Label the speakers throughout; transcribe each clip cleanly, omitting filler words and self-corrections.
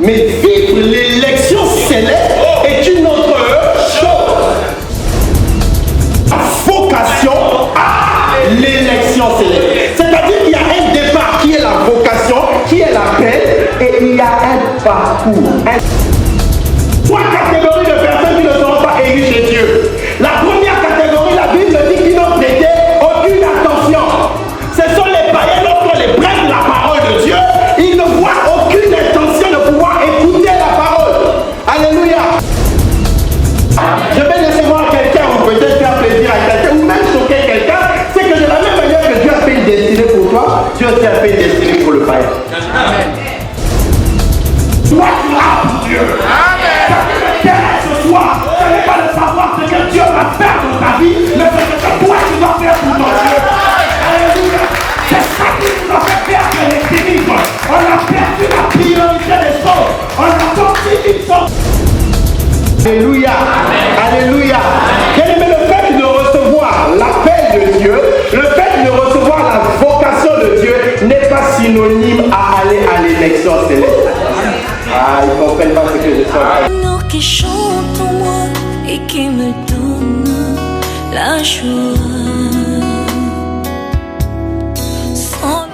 Speaker 1: Mais vivre l'élection céleste est une autre chose. La vocation à l'élection céleste. C'est-à-dire qu'il y a un départ qui est la vocation, qui est l'appel, et il y a un parcours. Trois catégories de personnes qui ne seront pas élues chez Dieu. La première catégorie, la Bible dit qu'ils n'ont prêté aucune attention. Ce sont les païens, lorsqu'on les prête la parole de Dieu, ils ne voient aucune intention de pouvoir écouter la parole. Alléluia. Je vais recevoir quelqu'un ou peut-être faire plaisir à quelqu'un ou même choquer quelqu'un. C'est que de la même manière que Dieu a fait une destinée pour toi, Dieu aussi a fait une destinée pour le païen. Amen. Toi, tu as pour Dieu. Amen. Ça qui m'intéresse ce soir, ce n'est pas de savoir ce que Dieu va faire dans ta vie, mais ce que toi tu dois faire pour ton Dieu. Alléluia. C'est ça qui nous a fait perdre l'équilibre. On a perdu la priorité des choses. On a sorti une chose. Alléluia. Alléluia. Quel est le fait de recevoir l'appel de Dieu, le fait de recevoir la vocation de Dieu n'est pas synonyme à aller à l'élection céleste. Ah, ils ne comprennent pas ce que je sens.
Speaker 2: L'amour qui chante en moi et qui me donne la joie. Sans...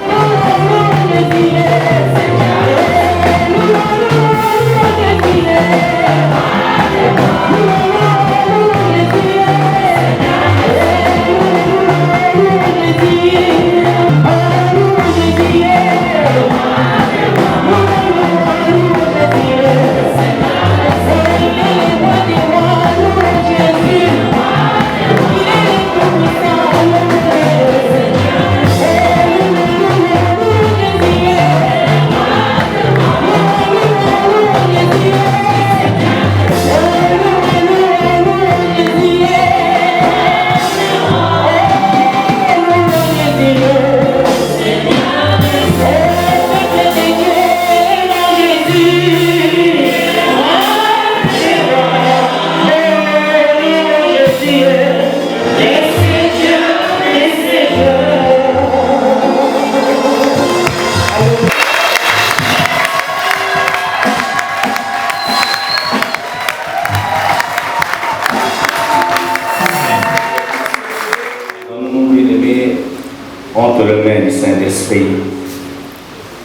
Speaker 3: Entre les mains du Saint-Esprit,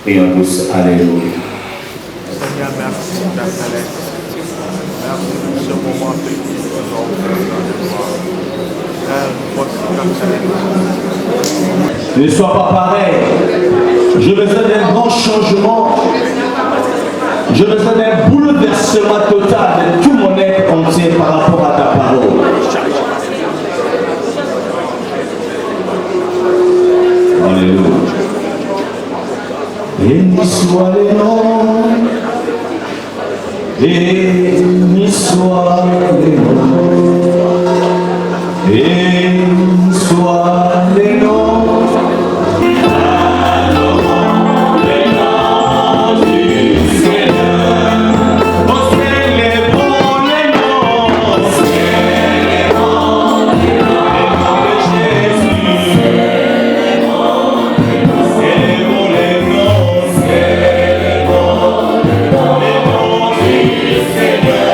Speaker 3: prions tous. Alléluia.
Speaker 4: Seigneur, merci d'Azaleth. Merci pour ce moment que tu nous offres.
Speaker 5: Ne sois pas pareil. Je besoin d'un grand changement. Je besoin d'un bouleversement total de tout mon être entier par rapport à ta parole. Alléluia. Béni soit le nom, béni soit le nom, béni soit le nom.
Speaker 3: Seigneur,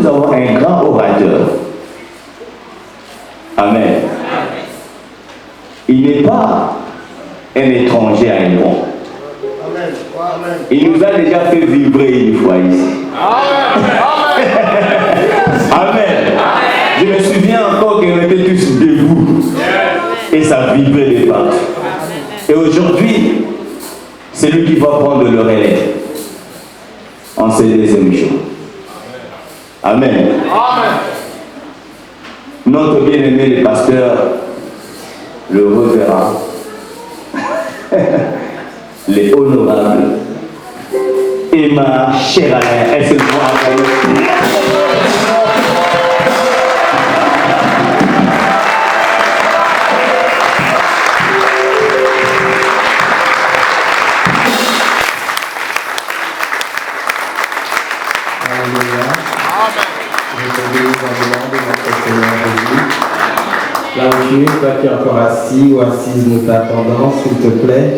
Speaker 3: avons un grand orateur. Amen. Il n'est pas un étranger à Héron. Il nous a déjà fait vibrer une fois ici. Amen. Je me souviens encore qu'on était tous debout et ça vibrait les partout. Et aujourd'hui, c'est lui qui va prendre le relais en ce deuxième jour. Amen. Notre bien-aimé le pasteur, le révérend, les honorables et ma chère Alain, est-ce que vous m'entendez?
Speaker 6: Là où tu es, toi qui es encore assis ou assise, nous t'attendons, s'il te plaît.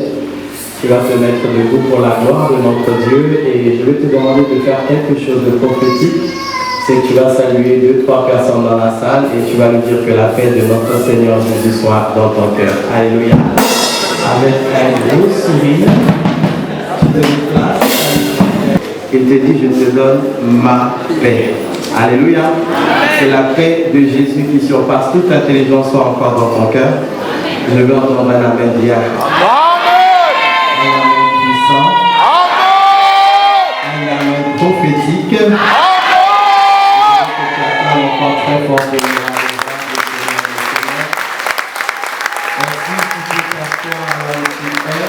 Speaker 6: Tu vas te mettre debout pour la gloire de notre Dieu et je vais te demander de faire quelque chose de prophétique. C'est que tu vas saluer 2-3 personnes dans la salle et tu vas lui dire que la paix de notre Seigneur Jésus soit dans ton cœur. Alléluia. Avec un gros sourire, tu te déplaces. Il te dit, je te donne ma paix. Alléluia. C'est la paix de Jésus qui surpasse toute intelligence soit encore dans ton cœur. Je veux entendre un amen dire. Un amen puissant. Un amen prophétique. Je veux que tu acclames encore très fort pour moi. Ainsi, tu peux t'asseoir là où tu es.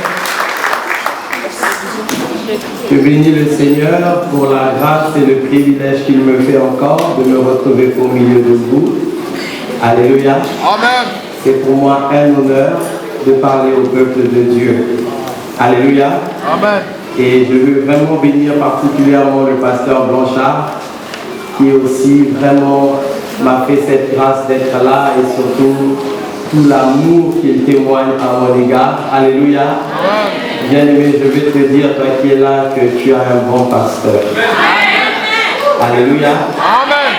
Speaker 6: Je bénis le Seigneur pour la grâce et le privilège qu'il me fait encore de me retrouver au milieu de vous. Alléluia. Amen. C'est pour moi un honneur de parler au peuple de Dieu. Alléluia. Amen. Et je veux vraiment bénir particulièrement le pasteur Blanchard qui aussi vraiment m'a fait cette grâce d'être là et surtout tout l'amour qu'il témoigne à mon égard. Alléluia. Amen. Bien-aimé, je vais te dire, toi qui es là, que tu as un bon pasteur. Alléluia. Amen.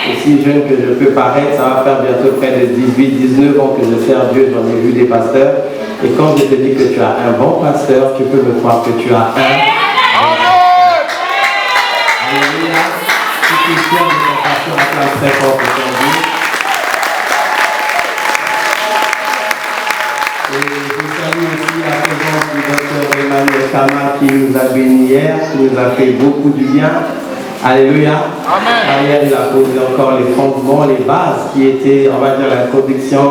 Speaker 6: Aussi jeune que je peux paraître, ça va faire bientôt près de 18-19 ans que je sers Dieu, j'en ai vu des pasteurs. Et quand je te dis que tu as un bon pasteur, tu peux me croire que tu as un. Alléluia. Si tu es fier de ton pasteur, acclame très fort pour ton Dieu. Et je salue aussi la présence du docteur Emmanuel Kama qui nous a bénis hier, qui nous a fait beaucoup du bien. Alléluia. Amen. Hier, il a posé encore les fondements, les bases qui étaient, on va dire, l'introduction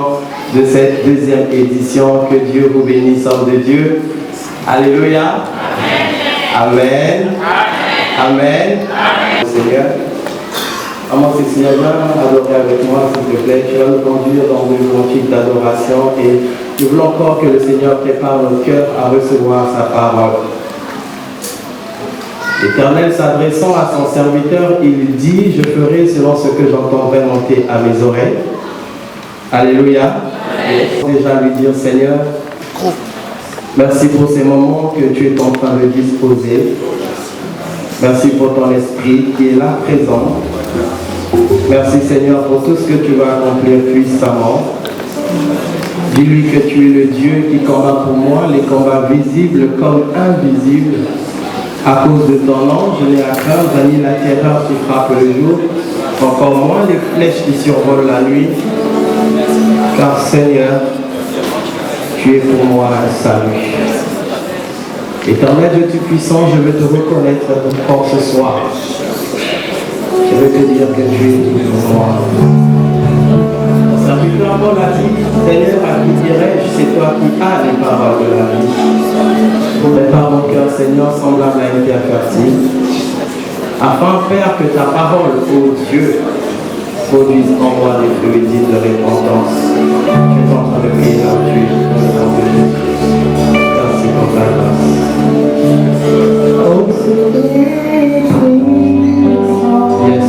Speaker 6: de cette deuxième édition. Que Dieu vous bénisse, homme de Dieu. Alléluia. Amen. Amen. Amen. Amen. Seigneur. Maman Cécilia, viens adorer avec moi, s'il te plaît. Tu vas nous conduire dans de cantiques d'adoration et nous voulons encore que le Seigneur prépare nos cœurs à recevoir sa parole. L'Éternel s'adressant à son serviteur, il dit, je ferai selon ce que j'entendrai monter à mes oreilles. Alléluia. Et déjà lui dire, Seigneur, merci pour ces moments que tu es en train de disposer. Merci pour ton esprit qui est là présent. Merci Seigneur pour tout ce que tu vas accomplir puissamment. Dis-lui que tu es le Dieu qui combat pour moi les combats visibles comme invisibles. À cause de ton nom, je n'ai à craindre ni la terreur qui frappe le jour, encore moins les flèches qui survolent la nuit. Car Seigneur, tu es pour moi un salut. Éternel Dieu Tout-Puissant, je veux te reconnaître encore ce soir. Je veux te dire que tu es tout pour moi. Mon serviteur l'a dit, Seigneur, à qui dirais-je, c'est toi qui as les paroles de la vie. Prépare mon cœur, Seigneur, semblable à une terre fertile, afin, Père, que ta parole, ô Dieu, produise en moi des fruits dignes de repentance. Je suis en train de prier là où tu es, dans le nom de Jésus. Merci pour ta grâce. Yes.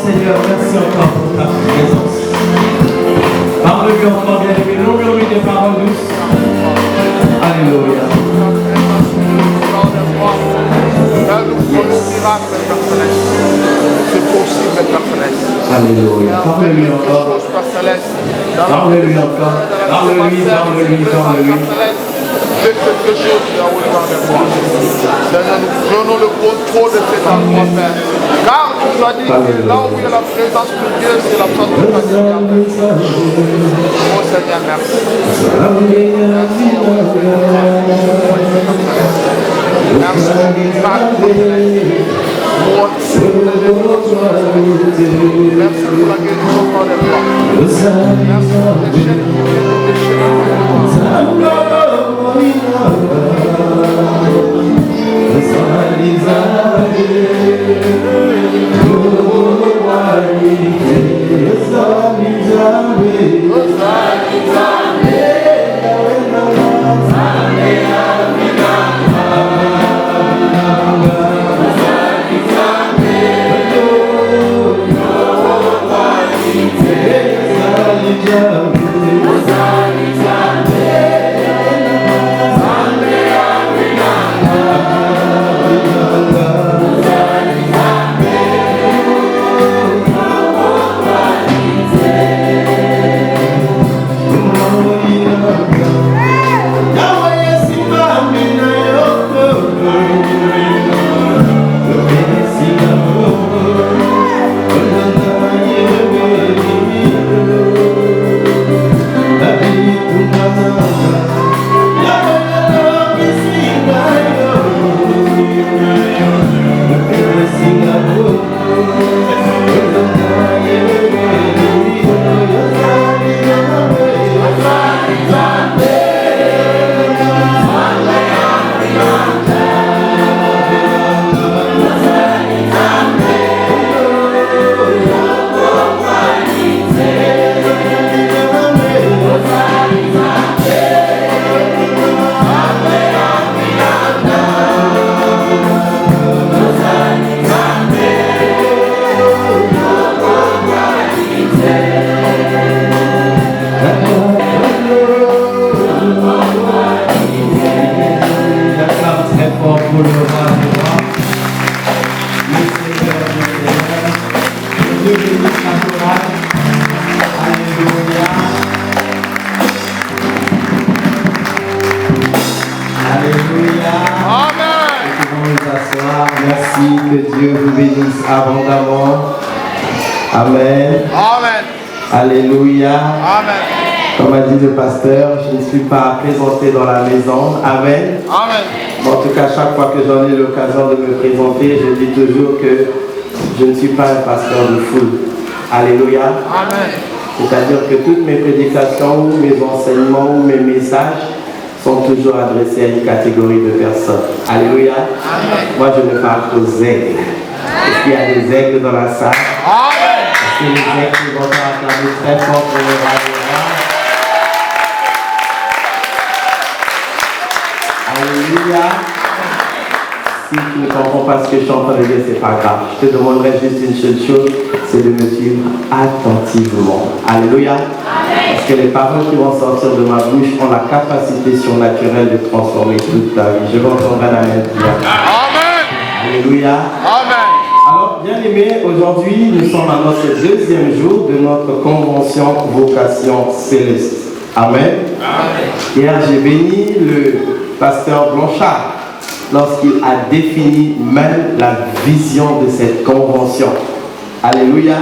Speaker 6: Seigneur, merci encore pour ta présence. Parle-lui encore, bien-aimé, longue-lui des paroles douces. Alléluia.
Speaker 4: C'est possible, personnel.
Speaker 6: Alléluia. Parle-lui encore. Parle-lui encore. Parle-lui.
Speaker 4: Fais quelque chose là où il de moi. Seigneur, nous prenons le contrôle de cet endroit, Père. Car tu as dit que là où il y a la présence de Dieu, c'est l'absence de ta Seigneur. Oh Seigneur, merci. Merci pour la guérison par les bras. Merci pour les chaînes.
Speaker 6: J'acclame très fort pour le roi des rois, le Seigneur des seigneurs. Dieu bénisse la chorale. Alléluia. Alléluia.
Speaker 4: Amen.
Speaker 6: Nous pouvons nous asseoir. Merci, que Dieu vous bénisse abondamment. Amen.
Speaker 4: Amen.
Speaker 6: Alléluia.
Speaker 4: Amen.
Speaker 6: Comme a dit le pasteur, je ne suis pas présenté dans la maison. Amen.
Speaker 4: Amen.
Speaker 6: Mais en tout cas, chaque fois que j'en ai l'occasion de me présenter, je dis toujours que je ne suis pas un pasteur de foule. Alléluia.
Speaker 4: Amen.
Speaker 6: C'est-à-dire que toutes mes prédications, ou mes enseignements, ou mes messages sont toujours adressés à une catégorie de personnes. Alléluia.
Speaker 4: Amen.
Speaker 6: Moi, je me parle aux aigles. Est-ce qu'il y a des aigles dans la salle?
Speaker 4: Amen.
Speaker 6: Est-ce que les aigles vont acclamer très fort pour le roi des rois? Alléluia. Si tu ne comprends pas ce que je suis en train de dire, c'est pas grave. Je te demanderai juste une seule chose, c'est de me suivre attentivement. Alléluia. Parce que les paroles qui vont sortir de ma bouche ont la capacité surnaturelle de transformer toute ta vie. Je vais entendre un amen.
Speaker 4: Amen.
Speaker 6: Alléluia.
Speaker 4: Amen.
Speaker 6: Alors, bien aimés, aujourd'hui, nous sommes à notre deuxième jour de notre convention vocation céleste. Amen. Hier, j'ai béni le pasteur Blanchard lorsqu'il a défini même la vision de cette convention. Alléluia.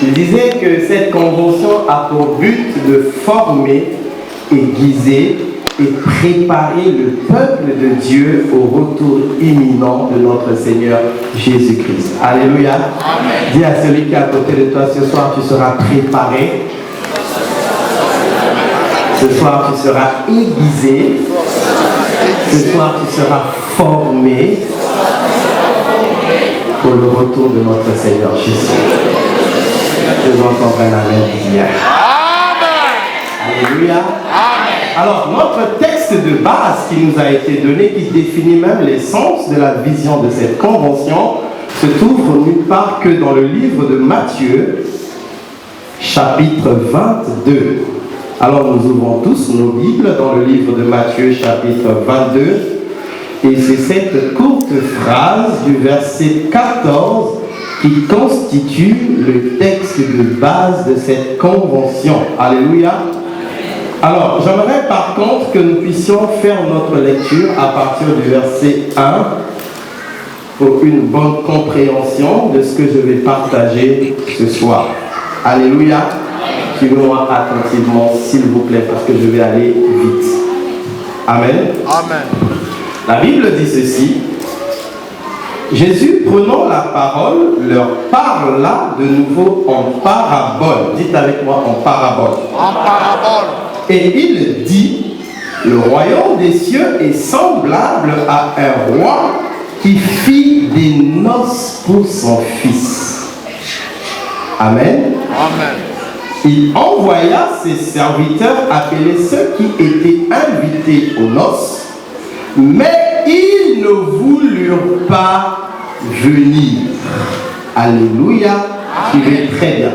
Speaker 6: Il disait que cette convention a pour but de former, aiguiser et préparer le peuple de Dieu au retour imminent de notre Seigneur Jésus-Christ. Alléluia. Amen. Dis à celui qui est à côté de toi, ce soir tu seras préparé. Ce soir tu seras aiguisé. Ce soir tu seras formé pour le retour de notre Seigneur Jésus. Je vous entends un amen hier. Alléluia. Alors, notre texte de base qui nous a été donné, qui définit même l'essence de la vision de cette convention, se trouve nulle part que dans le livre de Matthieu, chapitre 22. Alors, nous ouvrons tous nos Bibles dans le livre de Matthieu, chapitre 22. Et c'est cette courte phrase du verset 14 qui constitue le texte de base de cette convention. Alléluia. Alors, j'aimerais par contre que nous puissions faire notre lecture à partir du verset 1 pour une bonne compréhension de ce que je vais partager ce soir. Alléluia. Suivez-moi attentivement, s'il vous plaît, parce que je vais aller vite. Amen.
Speaker 4: Amen.
Speaker 6: La Bible dit ceci. Jésus, prenant la parole, leur parla de nouveau en parabole. Dites avec moi en parabole.
Speaker 4: En parabole.
Speaker 6: Et il dit, le royaume des cieux est semblable à un roi qui fit des noces pour son fils. Amen.
Speaker 4: Amen.
Speaker 6: Il envoya ses serviteurs appeler ceux qui étaient invités aux noces, mais ils ne voulurent pas venir. Alléluia. Il est très bien.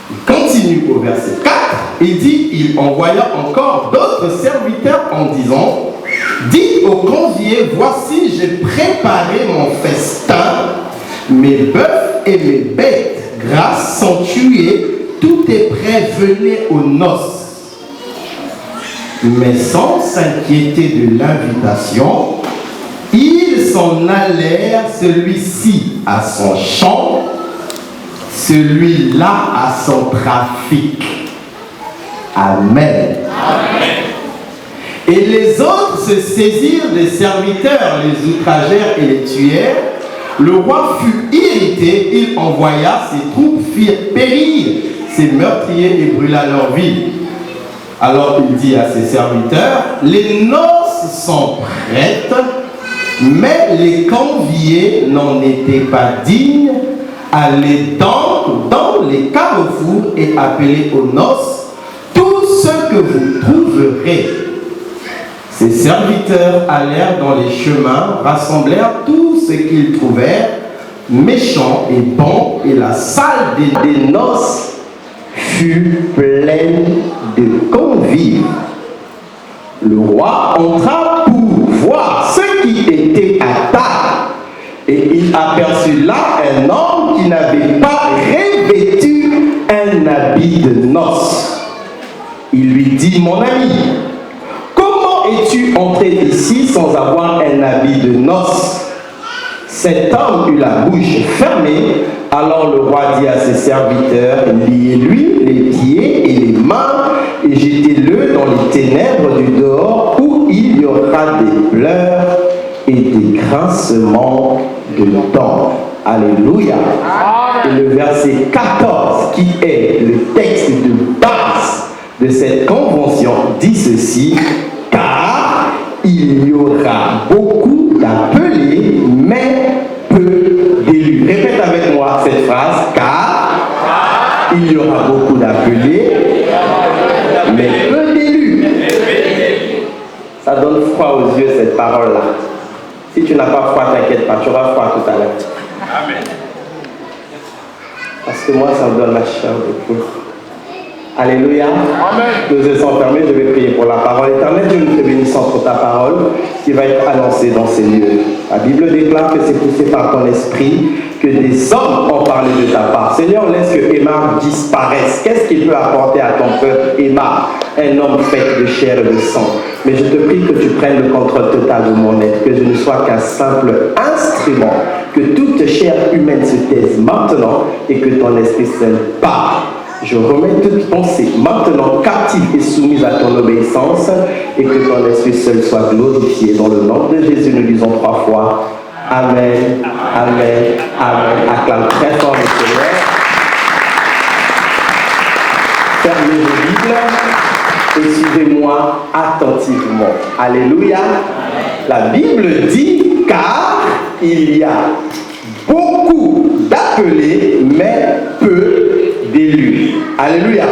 Speaker 6: Il continue au verset 4. Il dit, il envoya encore d'autres serviteurs en disant, dites aux conviés, voici j'ai préparé mon festin, mes bœufs et mes bêtes grasses sont tués, tout est prêt, venez aux noces. Mais sans s'inquiéter de l'invitation, ils s'en allèrent, celui-ci à son champ, celui-là à son trafic. Amen. Amen. Et les autres se saisirent des serviteurs, les outragèrent et les tuèrent. Le roi fut irrité, il envoya ses troupes, firent périr ses meurtriers et brûla leur ville. Alors il dit à ses serviteurs, les noces sont prêtes, mais les conviés n'en étaient pas dignes. Allez donc dans les carrefours et appelez aux noces tout ce que vous trouverez. Ses serviteurs allèrent dans les chemins, rassemblèrent tout ce qu'ils trouvèrent, méchant et bon, et la salle des noces fut pleine de convives. Le roi entra pour voir ce qui était à table, et il aperçut là un homme qui n'avait pas revêtu un habit de noces. Il lui dit: mon ami, comment es-tu entré ici sans avoir un habit de noces? Cet homme eut la bouche fermée. Alors le roi dit à ses serviteurs: liez-lui les pieds et les mains et jetez-le dans les ténèbres du dehors, où il y aura des pleurs et des grincements de dents. Alléluia. Et le verset 14, qui est le texte de base de cette convention, dit ceci: car il y aura beaucoup d'appelés, mais peu d'élus. Répète avec moi cette phrase: car il y aura beaucoup d'appelés, mais peu d'élus. Ça donne froid aux yeux, cette parole-là. Si tu n'as pas froid, t'inquiète pas, tu auras froid tout à l'heure. Amen. Parce que moi, ça me donne la chair de poule. Alléluia. Amen. Nous sommes fermés, je vais prier pour la parole éternelle. Dieu nous te bénisse pour ta parole qui va être annoncée dans ces lieux. La Bible déclare que c'est poussé par ton esprit que des hommes ont parlé de ta part. Seigneur, laisse que Aimar disparaisse. Qu'est-ce qu'il peut apporter à ton peuple, Aimar, un homme fait de chair et de sang? Mais je te prie que tu prennes le contrôle total de mon être, que je ne sois qu'un simple instrument, que toute chair humaine se taise maintenant et que ton esprit seul parle. Je remets toute pensée maintenant captive et soumise à ton obéissance, et que ton esprit seul soit glorifié. Dans le nom de Jésus, nous disons 3 fois Amen, Amen, Amen. Acclame très fort le Seigneur. Fermez vos Bibles et suivez-moi attentivement. Alléluia. La Bible dit: car il y a beaucoup d'appelés, mais peu d'élus. Alléluia.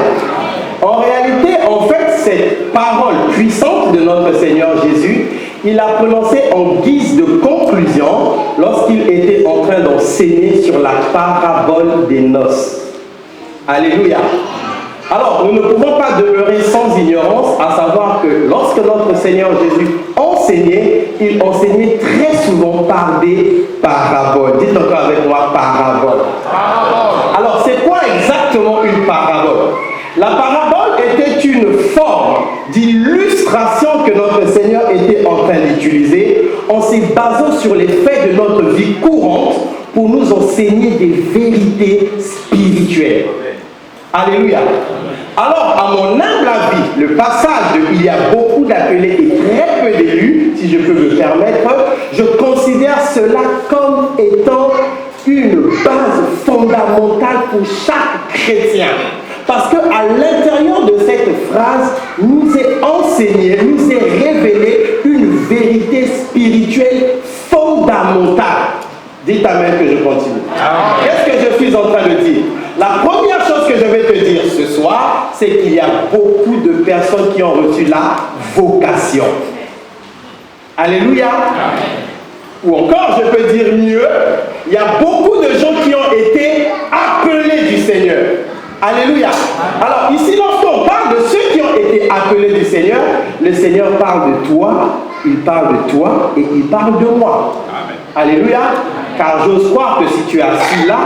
Speaker 6: En réalité, en fait, cette parole puissante de notre Seigneur Jésus, il l'a prononcée en guise de conclusion lorsqu'il était en train d'enseigner sur la parabole des noces. Alléluia. Alors, nous ne pouvons pas demeurer sans ignorance, à savoir que lorsque notre Seigneur Jésus enseignait, il enseignait très souvent par des paraboles. Dites encore avec moi: parabole. Alors, c'est quoi exactement une parabole? La parabole était une forme d'illustration que notre Seigneur était en train d'utiliser en se basant sur les faits de notre vie courante pour nous enseigner des vérités spirituelles. Alléluia. Alors, à mon humble avis, le passage de il y a beaucoup d'appelés et très peu d'élus, si je peux me permettre, je considère cela comme étant une base fondamentale pour chaque chrétien. Parce qu'à l'intérieur de cette phrase, nous est enseigné, nous est révélé une vérité spirituelle fondamentale. Dites Amen que je continue. Qu'est-ce que je suis en train de dire? La première chose que je vais te dire ce soir, c'est qu'il y a beaucoup de personnes qui ont reçu la vocation. Alléluia. Ou encore, je peux dire mieux, il y a beaucoup de gens qui ont été appelés du Seigneur. Alléluia. Alors ici, lorsqu'on parle de ceux qui ont été appelés du Seigneur, le Seigneur parle de toi, il parle de toi et il parle de moi. Amen. Alléluia. Car j'ose croire que si tu es assis là,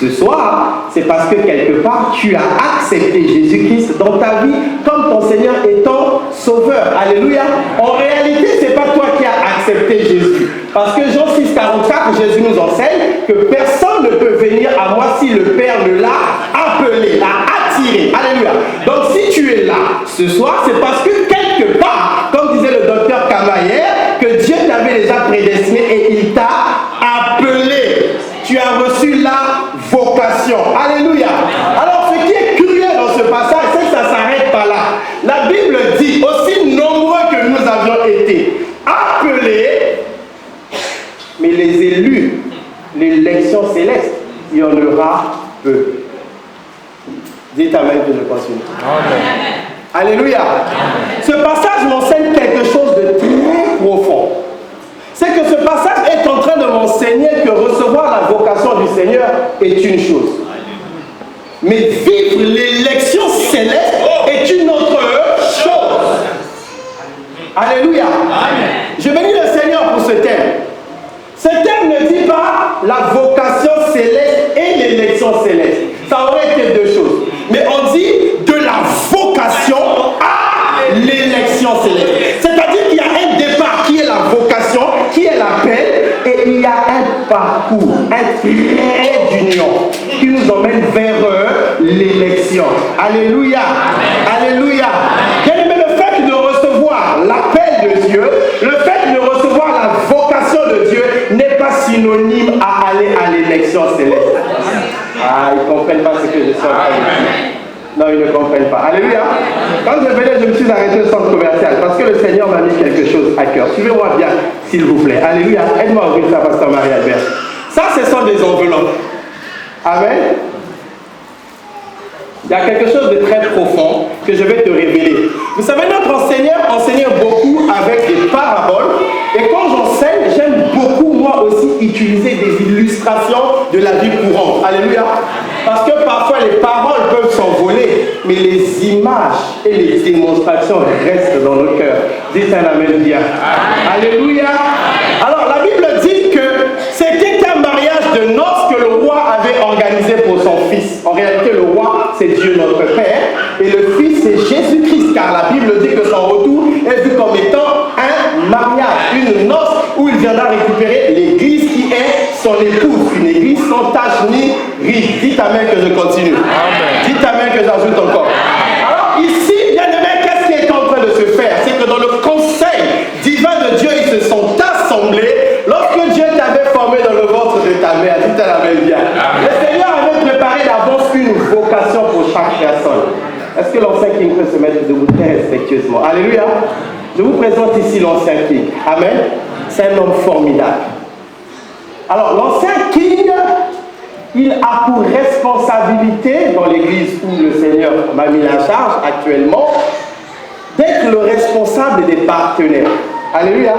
Speaker 6: ce soir, c'est parce que quelque part, tu as accepté Jésus-Christ dans ta vie comme ton Seigneur et ton Sauveur. Alléluia. En réalité, ce n'est pas toi qui as accepté Jésus. Parce que Jean 6,44, Jésus nous enseigne que personne ne peut venir à moi si le Père ne l'a appelé, l'a attiré. Alléluia. Donc si tu es là ce soir, c'est parce que quelque part, comme disait le docteur Camaillère, que Dieu t'avait déjà prédestiné et il t'a appelé. Tu as reçu la vocation. Alléluia. Alors ce qui est curieux dans ce passage, c'est que ça ne s'arrête pas là. La Bible dit, aussi nombreux que nous avions été appelés, mais les élus, l'élection céleste, il y en aura peu. Dites Amen que je continue. Amen. Alléluia. Amen. Ce passage m'enseigne quelque chose de très profond.
Speaker 1: c'est que ce passage est en train de m'enseigner que recevoir la vocation du Seigneur est une chose. Mais vivre l'élection céleste est une autre chose. Alléluia. Je bénis le Seigneur pour ce thème. Ce thème ne dit pas la vocation céleste et l'élection céleste. Ça aurait été deux choses. Mais on dit de la vocation à l'élection céleste. C'est-à-dire qu'il y a un départ qui est la vocation, qui est l'appel, et il y a un parcours, un trait d'union qui nous emmène vers l'élection. Alléluia. Alléluia. Bien aimé, le fait de recevoir l'appel de Dieu, le fait de recevoir la vocation de Dieu n'est pas synonyme à aller à l'élection céleste. Ah, ils ne comprennent pas ce que je suis en train de dire. Non, ils ne comprennent pas. Alléluia. Quand je venais, je me suis arrêté au centre commercial parce que le Seigneur m'a mis quelque chose à cœur. Suivez-moi bien, s'il vous plaît. Alléluia. Aide-moi à ouvrir ça, Pasteur Marie-Albert. Ça, ce sont des enveloppes. Amen. Il y a quelque chose de très profond que je vais te révéler. Vous savez, notre enseigneur enseignait beaucoup avec des paraboles. Et quand j'enseigne, j'aime beaucoup, moi aussi, utiliser des illustrations de la vie courante. Alléluia. Parce que parfois, les paroles peuvent s'envoler, mais les images et les démonstrations restent dans nos cœurs. Dites un amen bien. Alléluia. Alors, la Bible dit que c'était un mariage de noces que le roi avait organisé pour son fils. En réalité, le roi, c'est Dieu notre Père, et le Fils, c'est Jésus-Christ, car la Bible dit que son retour est vu comme étant un mariage, une noce où il viendra récupérer l'église qui est son épouse, une église sans tache ni ride. Dites amen que je continue. Amen. Dites amen que j'ajoute encore. Alors ici, bien aimé, qu'est-ce qui est en train de se faire? C'est que dans le conseil divin de Dieu, ils se sont assemblés lorsque Dieu t'avait formé dans le ventre de ta mère. Dites amen bien. Le Seigneur avait préparé d'avance une vocation pour chaque personne. Est-ce que l'ancien King peut se mettre debout très respectueusement? Alléluia. Je vous présente ici l'ancien King. Amen. C'est un homme formidable. Alors, l'ancien King, il a pour responsabilité dans l'église où le Seigneur m'a mis la charge actuellement d'être le responsable des partenaires. Alléluia.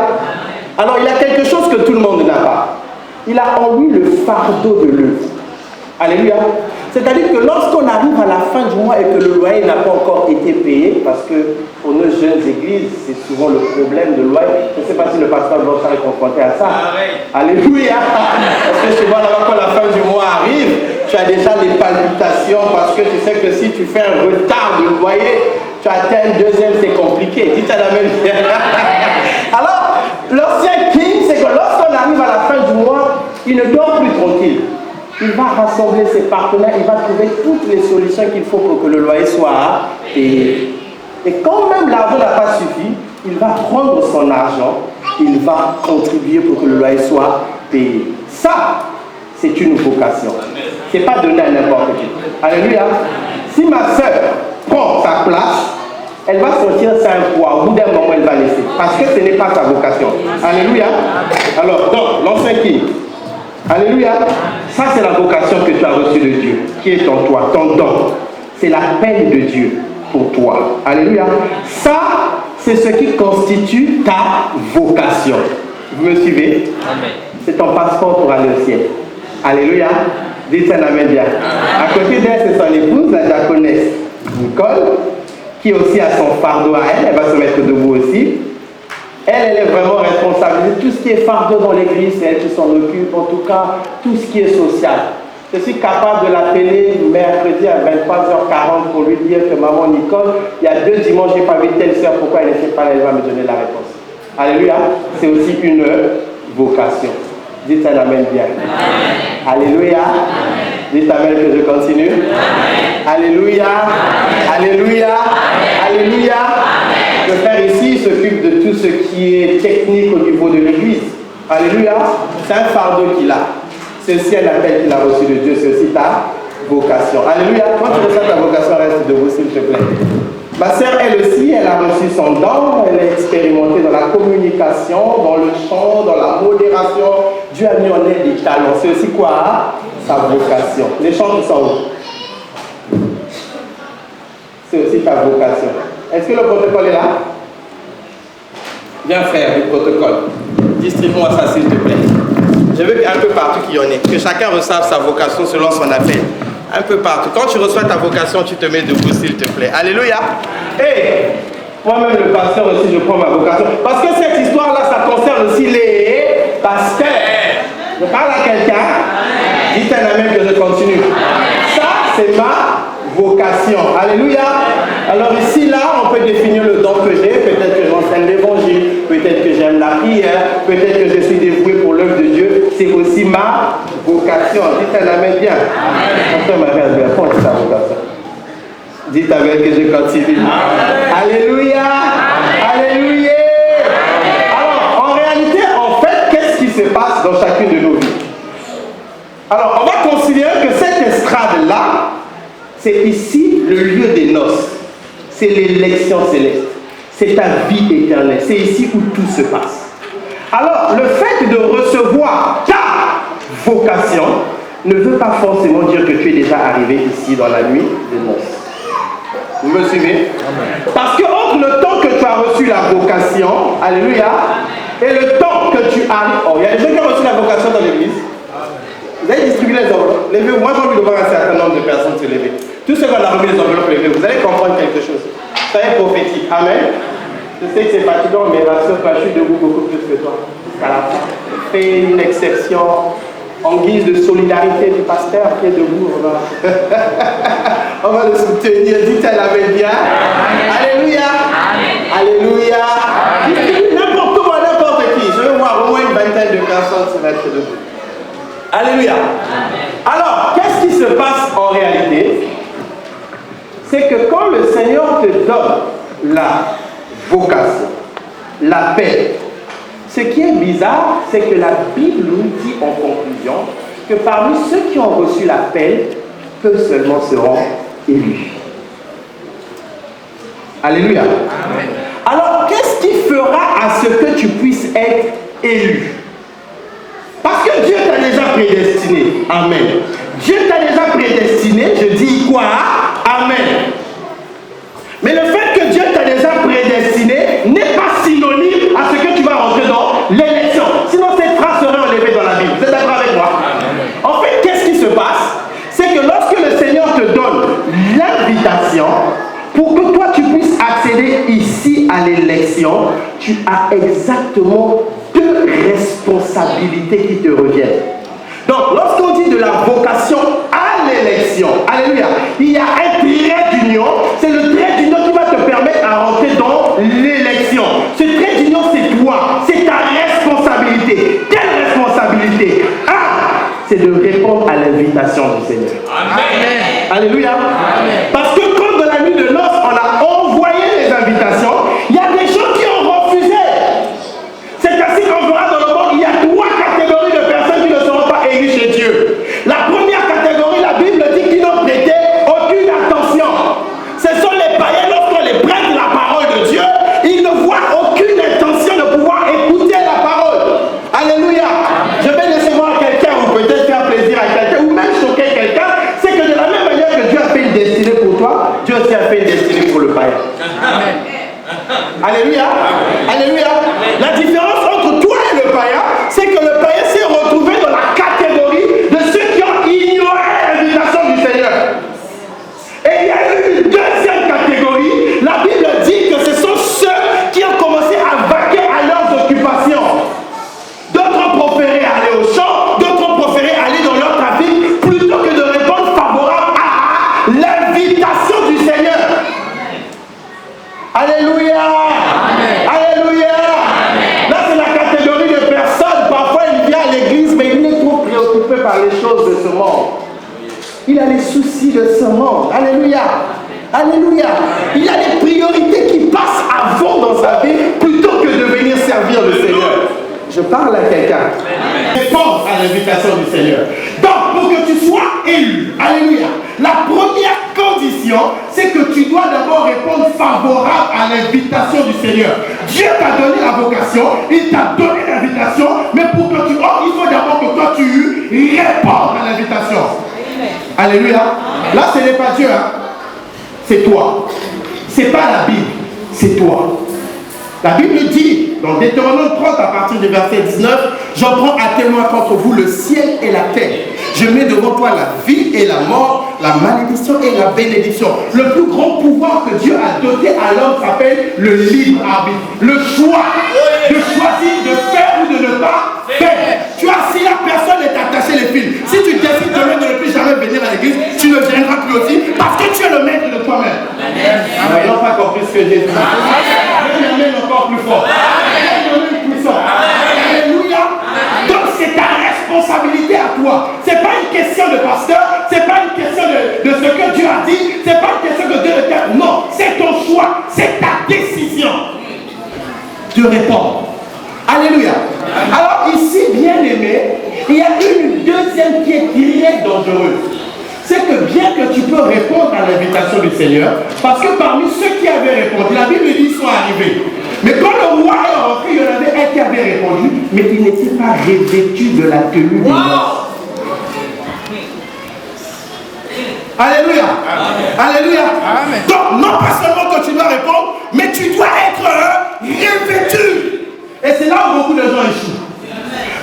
Speaker 1: Alors, il y a quelque chose que tout le monde n'a pas. Il a en lui le fardeau de l'œuvre. Alléluia. C'est-à-dire que lorsqu'on arrive à la fin du mois et que le loyer n'a pas encore été payé, parce que pour nos jeunes églises, c'est souvent le problème de loyer. Je ne sais pas si le pasteur Blanchard est confronté à ça. Alléluia. Parce que souvent, là-bas, quand la fin du mois arrive, tu as déjà des palpitations parce que tu sais que si tu fais un retard de loyer, tu atteins une deuxième, c'est compliqué. Dites à la même. Alors, l'ancien King, c'est que lorsqu'on arrive à la fin du mois, il ne dort plus tranquille. Il va rassembler ses partenaires, il va trouver toutes les solutions qu'il faut pour que le loyer soit payé. Et quand même l'argent n'a pas suffi, il va prendre son argent, il va contribuer pour que le loyer soit payé. Ça, c'est une vocation. Ce n'est pas donné à n'importe qui. Alléluia. Si ma soeur prend sa place, elle va sentir ça un poids. Au bout d'un moment, elle va laisser. Parce que ce n'est pas sa vocation. Alléluia. Alors, donc, l'ancien King. Alléluia. Ça, c'est la vocation que tu as reçue de Dieu, qui est en toi, ton don. C'est l'appel de Dieu pour toi. Alléluia. Ça, c'est ce qui constitue ta vocation. Vous me suivez? Amen. C'est ton passeport pour aller au ciel. Alléluia. Dites un amen bien. À côté d'elle, c'est son épouse, la diaconesse Nicole, qui aussi a son fardeau à elle. Elle va se mettre debout aussi. Elle est vraiment responsable de tout ce qui est fardeau dans l'église, c'est elle qui s'en occupe, en tout cas, tout ce qui est social. Je suis capable de l'appeler mercredi à 23h40 pour lui dire que maman Nicole, il y a 2 dimanches, je n'ai pas vu telle soeur, pourquoi elle n'était pas là, elle va me donner la réponse. Alléluia, c'est aussi une vocation. Dites un amen bien. Amen. Alléluia. Amen. Dites amen que je continue. Amen. Alléluia. Amen. Alléluia. Amen. Alléluia. Amen. Le frère ici s'occupe de tout ce qui est technique au niveau de l'église. Alléluia. C'est un fardeau qu'il a. C'est aussi un appel qu'il a reçu de Dieu. C'est aussi ta vocation. Alléluia. Quand tu reçois ta vocation, reste debout s'il te plaît. Ma sœur, elle aussi, elle a reçu son don, elle est expérimentée dans la communication, dans le chant, dans la modération. Dieu a mis en elle des talents. C'est aussi quoi? Sa vocation. Les chants qui sont où? C'est aussi ta vocation. Est-ce que le protocole est là? Viens frère, du protocole.
Speaker 6: Distribue-moi ça s'il te plaît. Je veux qu'un peu partout qu'il y en ait, que chacun reçoive sa vocation selon son appel. Un peu partout. Quand tu reçois ta vocation, tu te mets debout s'il te plaît. Alléluia. Et moi-même le pasteur aussi, je prends ma vocation. Parce que cette histoire-là, ça concerne aussi les pasteurs. Je parle à quelqu'un. Dites un amen que je continue. Ça, c'est ma vocation. Alléluia. Alors ici, là, on peut définir le don que j'ai. Peut-être que j'enseigne l'évangile. Peut-être que j'aime la prière. Peut-être que je suis dévoué pour l'œuvre de Dieu. C'est aussi ma vocation. Dites un amen bien. Pasteur Marie, bien, prends ta vocation. Dites avec que je continue. Alléluia. Alléluia. Alors, en réalité, en fait, qu'est-ce qui se passe dans chacune de nos vies? Alors, on va considérer que cette estrade-là, c'est ici le lieu des noces. C'est l'élection céleste. C'est ta vie éternelle. C'est ici où tout se passe. Alors, le fait de recevoir ta vocation ne veut pas forcément dire que tu es déjà arrivé ici dans la nuit des noces. Vous me suivez? Parce que entre le temps que tu as reçu la vocation, alléluia, et le temps que tu arrives... Oh, il y a des gens qui ont reçu la vocation dans l'église. Vous allez distribuer les enveloppes. Levez-vous. Moi, j'ai envie de voir un certain nombre de personnes se lever. Tous ceux qui ont remis les enveloppes, levez-vous. Vous allez comprendre quelque chose. Soyez prophétique. Amen. Je sais que c'est fatigant, mais rassure, je suis debout beaucoup plus que toi. Jusqu'à la fin. Fais une exception en guise de solidarité du pasteur qui est debout. On va le soutenir. Dites à la bien. Alléluia. Alléluia. N'importe où, n'importe qui. Je vais voir au moins une vingtaine de personnes se mettre debout. Alléluia. Alors, qu'est-ce qui se passe en réalité? C'est que quand le Seigneur te donne la vocation, l'appel, ce qui est bizarre, c'est que la Bible nous dit en conclusion que parmi ceux qui ont reçu l'appel, peu seulement seront élus. Alléluia. Amen. Alors, qu'est-ce qui fera à ce que tu puisses être élu? Parce que Dieu t'a déjà prédestiné. Amen. Dieu t'a déjà prédestiné, je dis quoi? Amen. Mais le fait que Dieu t'a déjà prédestiné n'est pas synonyme à ce que tu vas rentrer dans l'élection. Sinon, cette phrase serait enlevée dans la Bible. Vous êtes d'accord avec moi? En fait, qu'est-ce qui se passe? C'est que lorsque le Seigneur te donne l'invitation, pour que toi tu puisses accéder ici à l'élection, tu as exactement deux responsabilités qui te reviennent. Donc, lorsqu'on dit de la vocation à l'élection, alléluia, il y a un trait d'union. C'est le trait d'union qui va te permettre à rentrer dans l'élection. Ce trait d'union, c'est toi. C'est ta responsabilité. Quelle responsabilité? C'est de répondre à l'invitation du Seigneur. Amen. Alléluia. Amen. Parce que comme dans la nuit de noces, on a envoyé les invitations, il y a des gens qui ont refusé. C'est ainsi qu'on verra dans le monde, il y a trois catégories de personnes qui ne seront pas élues chez Dieu. La première catégorie, la Bible dit qu'ils n'ont prêté aucune attention. Ce sont les païens, lorsqu'on les prête la parole de Dieu, ils ne voient aucune intention de pouvoir écouter la parole. Alléluia. Je vais laisser voir quelqu'un, ou peut-être faire plaisir à quelqu'un, ou même choquer quelqu'un. C'est que de la même manière que Dieu a fait une destinée pour toi, Dieu aussi a fait une destinée pour le païen. Amen. Alléluia. Alléluia. La différence entre toi et le païen, c'est que le païen s'est retrouvé dans la catégorie de ceux qui ont ignoré l'invitation du Seigneur. Et il y a eu une deuxième catégorie. La Bible dit que ce sont ceux qui ont commencé à vaquer à leurs occupations. D'autres ont préféré aller au champ, d'autres ont préféré aller dans leur trafic, plutôt que de répondre favorable à l'invitation du Seigneur. Alléluia. Amen. Alléluia. Amen. Là, c'est la catégorie de personnes. Parfois, il vient à l'église, mais il est trop préoccupé par les choses de ce monde. Il a les soucis de ce monde. Alléluia. Alléluia. Il y a des priorités qui passent avant dans sa vie, plutôt que de venir servir le Seigneur. Je parle à quelqu'un. Répondre à l'invitation du Seigneur. Donc, pour que tu sois élu, alléluia, la première condition, c'est que tu dois d'abord répondre favorable à l'invitation du Seigneur. Dieu t'a donné la vocation, il t'a donné l'invitation, mais pour que tu entres, il faut d'abord que toi tu répondes à l'invitation. Alléluia. Là, ce n'est pas Dieu, hein. C'est toi. C'est pas la Bible, c'est toi. La Bible dit
Speaker 1: dans Deutéronome 30 à partir du verset 19, j'en prends à témoin contre vous le ciel et la terre. Je mets devant toi la vie et la mort, la malédiction et la bénédiction. Le plus grand pouvoir que Dieu a doté à l'homme s'appelle le libre arbitre. Le choix de choisir de faire ou de ne pas faire. Tu vois, si la personne est attachée les fils, si tu décides demain de ne plus jamais venir à l'église, tu ne viendras plus aussi parce que tu es le maître de toi-même. Ils n'ont pas compris ce que j'ai dit. Je l'amène encore plus fort. Alléluia. Donc c'est ta responsabilité à toi. C'est pas une question de pasteur, c'est pas une question de ce que Dieu a dit, c'est pas une question que Dieu te dit. Non, c'est ton choix, c'est ta décision de répondre. Alléluia. Alors ici, bien aimé, il y a une deuxième qui est très dangereuse. C'est que bien que tu peux répondre à l'invitation du Seigneur, parce que parmi ceux qui avaient répondu, la Bible dit qu'ils sont arrivés. Mais quand le roi est rentré, il y en avait un qui avait répondu, mais il n'était pas revêtu de la tenue de mort. Alléluia. Alléluia. Amen. Donc, non pas seulement que tu dois répondre, mais tu dois être revêtu. Et c'est là où beaucoup de gens échouent.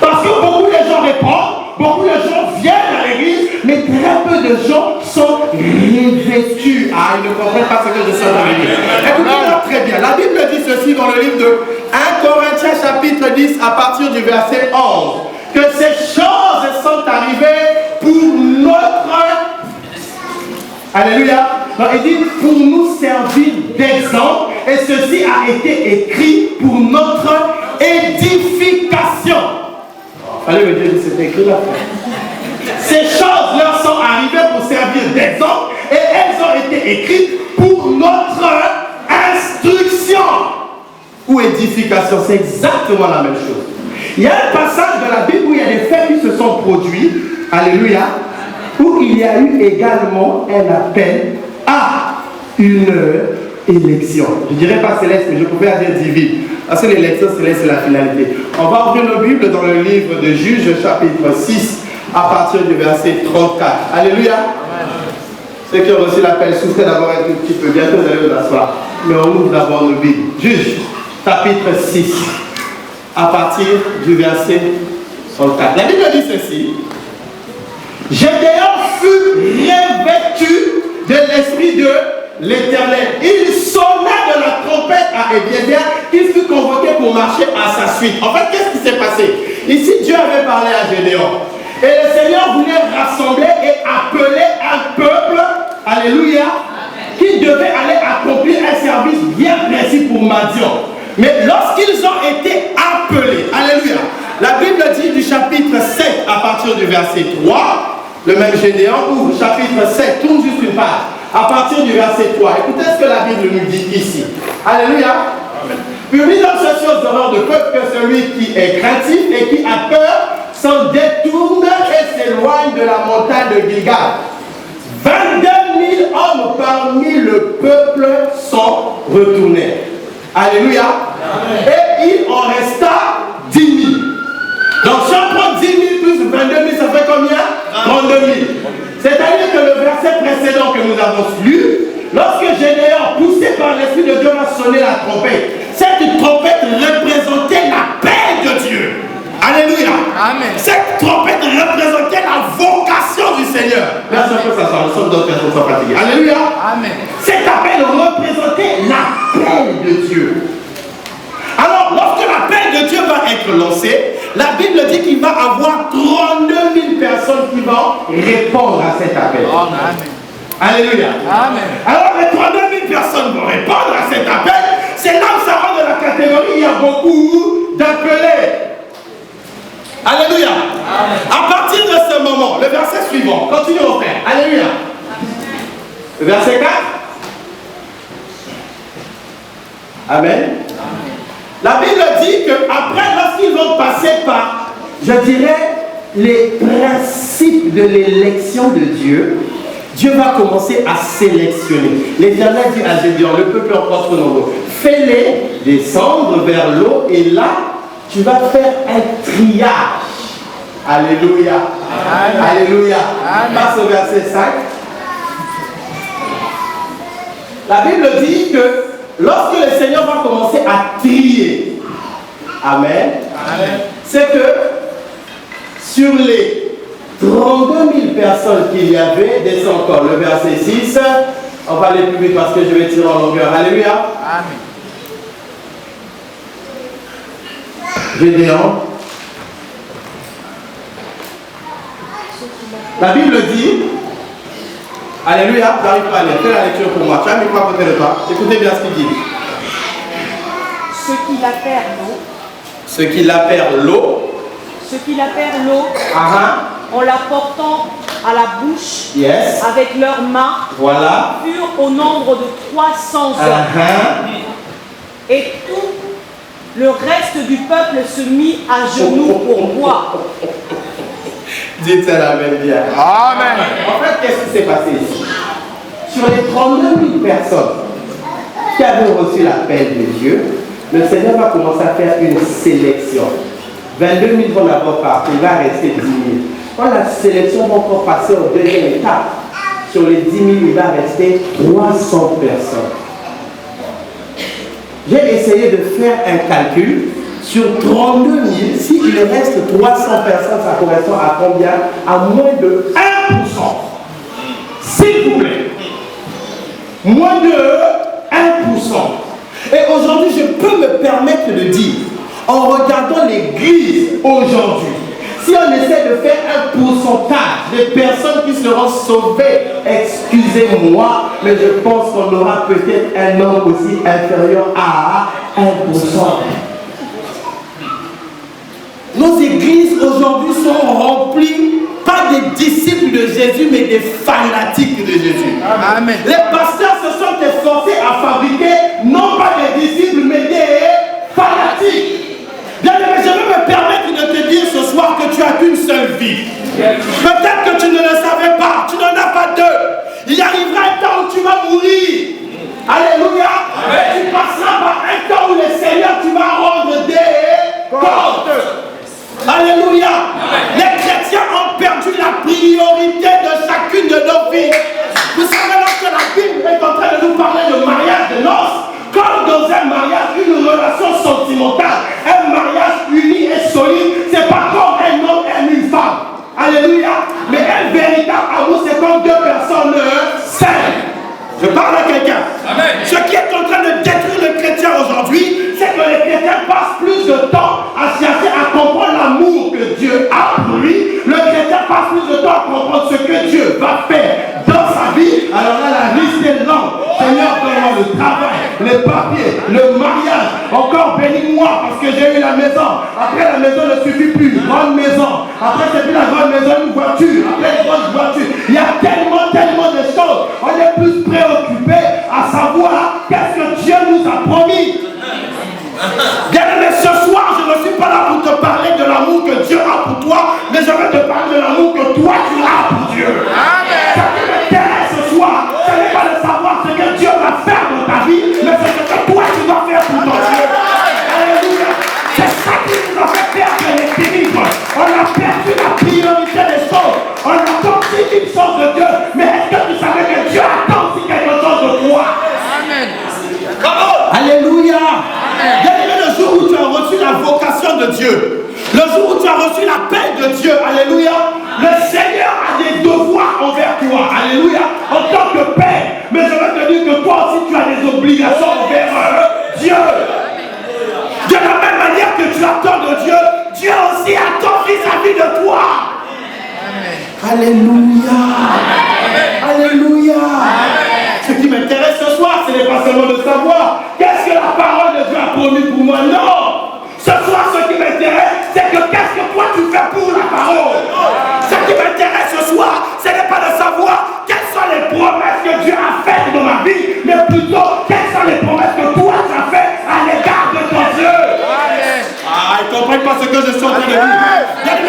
Speaker 1: Parce que beaucoup de gens répondent, beaucoup de gens viennent à l'église, mais très peu de gens sont revêtus. Ah, ils ne comprennent pas ce que je suis en train de dire. Écoutez-moi très bien. La Bible dit ceci dans le livre de 1 Corinthiens chapitre 10 à partir du verset 11. Que ces choses sont arrivées pour notre... Alléluia. Non, il dit pour nous servir d'exemple, et ceci a été écrit pour notre édification. Allez me dire, c'est écrit là. Ces choses leur sont arrivées pour servir d'exemple, et elles ont été écrites pour notre instruction ou édification. C'est exactement la même chose. Il y a un passage de la Bible où il y a des faits qui se sont produits. Alléluia. Où il y a eu également un appel à une élection. Je ne dirais pas céleste, mais je pouvais dire divine. Parce que l'élection céleste, c'est la finalité. On va ouvrir nos Bibles dans le livre de Juges, chapitre 6, à partir du verset 34. Alléluia. Amen. Ceux qui ont reçu l'appel, souffrez d'abord un tout petit peu. Bientôt, vous allez vous asseoir. Mais on ouvre d'abord nos Bibles. Juges, chapitre 6, à partir du verset 34. La Bible dit ceci. Gédéon fut revêtu de l'esprit de l'Éternel. Il sonna de la trompette à Ebiézer, il fut convoqué pour marcher à sa suite. En fait, qu'est-ce qui s'est passé? Ici, Dieu avait parlé à Gédéon. Et le Seigneur voulait rassembler et appeler un peuple, alléluia, qui devait aller accomplir un service bien précis pour Madian. Mais lorsqu'ils ont été appelés, alléluia, la Bible dit du chapitre 7 à partir du verset 3, le même Gédéon ouvre chapitre 7, tourne juste une page, à partir du verset 3. Écoutez ce que la Bible nous dit ici. Alléluia. Publie dans ces choses d'horreur de peuple que celui qui est craintif et qui a peur s'en détourne et s'éloigne de la montagne de Gilgal. 22 000 hommes parmi le peuple sont retournés. Alléluia. Et il en resta 10 000. Donc si on prend 10 000 plus 22 000, ça fait combien? 32 000. C'est-à-dire que le verset précédent que nous avons lu, lorsque Gédéon, poussé par l'Esprit de Dieu, va sonner la trompette, cette trompette représentait la paix de Dieu. Alléluia. Amen. Cette trompette représentait la vocation du Seigneur. Merci un peu, ça sort. Nous sommes d'autres personnes sont fatiguées. Alléluia. Amen. Cet appel représentait l'appel de Dieu. Alors, lorsque l'appel de Dieu va être lancé, la Bible dit qu'il va y avoir 32 000 personnes qui vont répondre à cet appel. Amen. Alléluia. Amen. Alors, les 32 000 personnes vont répondre à cet appel. C'est là où ça rentre de la catégorie, il y a beaucoup d'appelés. Alléluia. Amen. À partir de ce moment, le verset suivant, continuons frère. Alléluia. Le verset 4. Amen. La Bible dit qu'après, lorsqu'ils vont passer par, je dirais, les principes de l'élection de Dieu, Dieu va commencer à sélectionner. L'Éternel dit à Gédéon, le peuple en prend trop nombreux, fais-les descendre vers l'eau et là, tu vas faire un triage. Alléluia. Amen. Alléluia. Amen. Passe au verset 5. La Bible dit que lorsque le Seigneur va commencer à trier,
Speaker 6: Amen. C'est que sur les 32 000 personnes qu'il y avait, descend encore le verset 6, on va aller plus vite parce que je vais tirer en longueur. Alléluia.
Speaker 4: Amen.
Speaker 6: Gédéon. La Bible dit, alléluia, j'arrive pas à lire, fais la lecture pour moi, tu as un micro à côté de toi, écoutez bien ce qu'il dit.
Speaker 7: Ceux qui appèrent l'eau,
Speaker 6: Ceux qui appèrent l'eau,
Speaker 7: en la portant à la bouche
Speaker 6: yes,
Speaker 7: avec leurs mains,
Speaker 6: voilà,
Speaker 7: furent au nombre de 300 hommes. Et tout le reste du peuple se mit à genoux pour boire.
Speaker 6: Dites ça la même bien.
Speaker 4: Amen.
Speaker 6: En fait, qu'est-ce qui s'est passé ici? Sur les 32 000 personnes qui avaient reçu l'appel de Dieu, le Seigneur va commencer à faire une sélection. 22 000 vont d'abord partir, il va rester 10 000. Quand la sélection va encore passer au deuxième étape, sur les 10 000, il va rester 300 personnes. J'ai essayé de faire un calcul. Sur 32 000, s'il reste 300 personnes, ça correspond à combien? À moins de 1%. S'il vous plaît. Moins de 1%. Et aujourd'hui, je peux me permettre de dire, en regardant l'église aujourd'hui, si on essaie de faire un pourcentage des personnes qui seront sauvées, excusez-moi, mais je pense qu'on aura peut-être un nombre aussi inférieur à 1%. Nos églises aujourd'hui sont remplies pas des disciples de Jésus, mais des fanatiques de Jésus.
Speaker 4: Amen.
Speaker 6: Les pasteurs se sont efforcés à fabriquer non pas des disciples, mais des fanatiques. Bien-aimé, je vais me permettre de te dire ce soir que tu as qu'une seule vie. Peut-être que tu ne le savais pas, tu n'en as pas deux. Il arrivera un temps où tu vas mourir. Alléluia. Et tu passeras par un temps où le Seigneur, tu vas rendre des comptes. Alléluia. Les chrétiens ont perdu la priorité de chacune de nos vies. Vous savez, lorsque la Bible est en train de nous parler de mariage de noces, comme dans un mariage, une relation sentimentale, un mariage uni et solide, c'est pas comme un homme et une femme. Alléluia. Mais un véritable amour, c'est comme deux personnes saines. Je parle à quelqu'un. Ce qui est en train de détruire le chrétien aujourd'hui, c'est que les chrétiens passent plus de temps à chercher à comprendre l'amour que Dieu a pour lui. Le chrétien passe plus de temps à comprendre ce que Dieu va faire dans sa vie. Alors là, la liste est longue. Seigneur, donne-moi le travail, les papiers, le mariage. Encore bénis-moi parce que j'ai eu la maison. Après, la maison ne suffit plus. Une grande maison. Après, c'est plus la grande maison, une voiture. Après, une grosse voiture. Il y a tellement de choses. On est plus préoccupé à savoir qu'est-ce que Dieu nous a promis. Bien-aimé, ce soir, je ne suis pas là pour te parler de l'amour que Dieu a pour toi, mais je vais te parler de l'amour que toi tu as pour Dieu. Amen. Ce qui m'intéresse ce soir, ce n'est pas de savoir ce que Dieu va faire dans ta vie, mais c'est ce que toi tu dois faire pour ton Dieu. Alléluia. C'est ça qui nous a fait perdre l'équilibre. On a perdu la priorité des choses. On attend aussi une chose de Dieu, mais est-ce que tu savais que Dieu attend aussi quelque chose de toi? Amen. Alléluia. Le jour où tu as reçu la vocation de Dieu, le jour où tu as reçu l'appel de Dieu, alléluia, le Seigneur a des devoirs envers toi, alléluia, en tant que Père. Mais je vais te dire que toi aussi tu as des obligations envers Dieu. De la même manière que tu attends de Dieu, Dieu aussi attend vis-à-vis de toi. Alléluia. Alléluia. Ce qui m'intéresse ce soir, ce n'est pas seulement de savoir qu'est-ce que la parole de Dieu a promis pour moi. Non. Ce soir, ce qui m'intéresse, c'est que qu'est-ce que toi tu fais pour la parole. Ce qui m'intéresse ce soir, ce n'est pas de savoir quelles sont les promesses que Dieu a faites dans ma vie, mais plutôt quelles sont les promesses que toi tu as faites à l'égard de ton Dieu. Ah, ils ne comprennent pas ce que je suis en train de dire.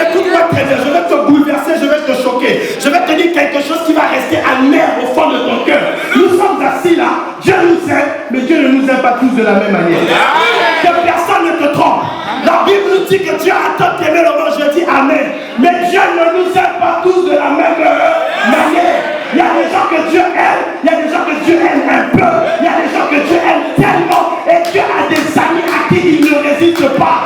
Speaker 6: Écoute-moi très bien, je vais te bouleverser, je vais te choquer. Je vais te dire quelque chose qui va rester amer au fond de ton cœur. Nous sommes assis là, Dieu nous aime, mais Dieu ne nous aime pas tous de la même manière. Que personne ne te trompe. La Bible nous dit que Dieu a tant aimé le monde, je dis Amen. Mais Dieu ne nous aime pas tous de la même manière. Il y a des gens que Dieu aime, il y a des gens que Dieu aime un peu, il y a des gens que Dieu aime tellement, et Dieu a des amis à qui il ne résiste pas.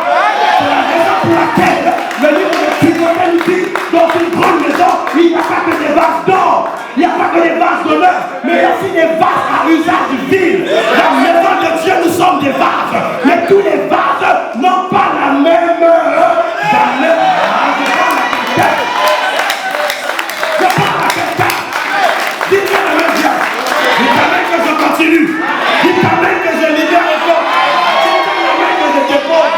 Speaker 1: aussi des vases à usage vil. La maison de Dieu, nous sommes des vases. Mais tous les vases n'ont pas la même. Je parle à quelqu'un. Dites-moi la même chose. Dites-moi même que je continue. Dites-moi même que je libère encore. Dites-moi même que je dépose.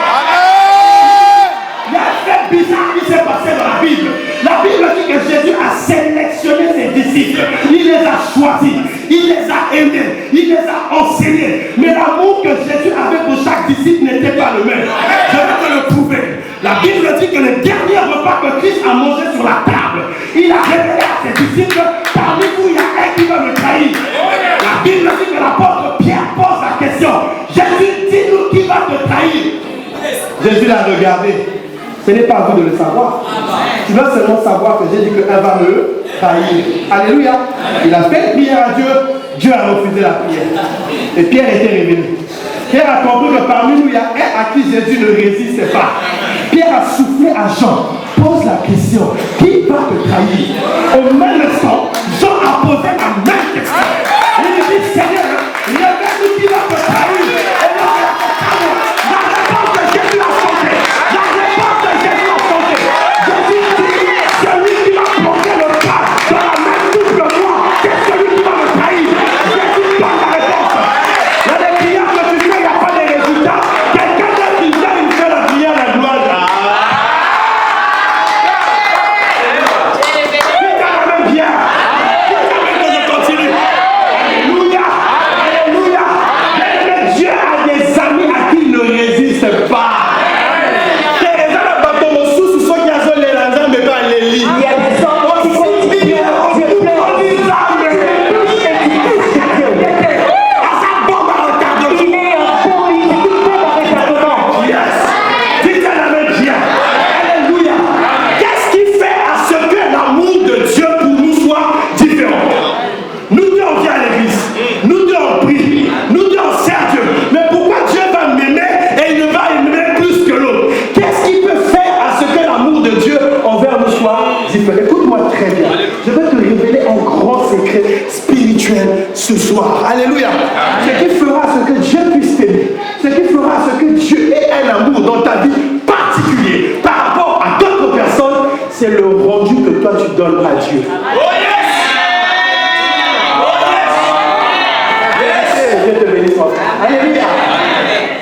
Speaker 1: Il y a un fait bizarre qui s'est passé dans la Bible. La Bible dit que Jésus a sélectionné ses disciples. Il les a choisis. Il les a aimés. Il les a enseignés. Mais l'amour que Jésus avait pour chaque disciple n'était pas le même. Je vais te le prouver. La Bible dit que le dernier repas que Christ a mangé sur la table, il a révélé à ses disciples, parmi vous, il y a un qui va me trahir. La Bible dit que l'apôtre Pierre pose la question. Jésus, dis-nous qui va te trahir. Jésus l'a regardé. Ce n'est pas à vous de le savoir. Tu dois seulement savoir que j'ai dit qu'un va me trahir. Alléluia. Il a fait une prière à Dieu. Dieu a refusé la prière. Et Pierre était révélé. Pierre a compris que parmi nous, il y a un à qui Jésus ne résiste pas. Pierre a soufflé à Jean. Pose la question. Qui va te trahir? Au même instant, Jean a posé la même question. Il lui dit, Seigneur, révèle-nous qui va te trahir. Et là, la réponse de Jésus a changé. La réponse de Jésus a changé. Jésus dit, celui qui va plonger le pas dans la même bouche que moi, c'est celui qui va me trahir. Jésus donne la réponse. Il y a des prières que tu fais, il n'y a pas de résultats. Quelqu'un d'autre qui vient, il fait la prière, la gloire. Écoute-moi très bien. Je vais te révéler un grand secret spirituel ce soir. Alléluia. Ce qui fera ce que Dieu puisse t'aimer. Ce qui fera ce que Dieu ait un amour dans ta vie particulier par rapport à d'autres personnes, c'est le rendu que toi tu donnes à Dieu. Oh yes! Oh yes! Dieu te bénisse. Alléluia.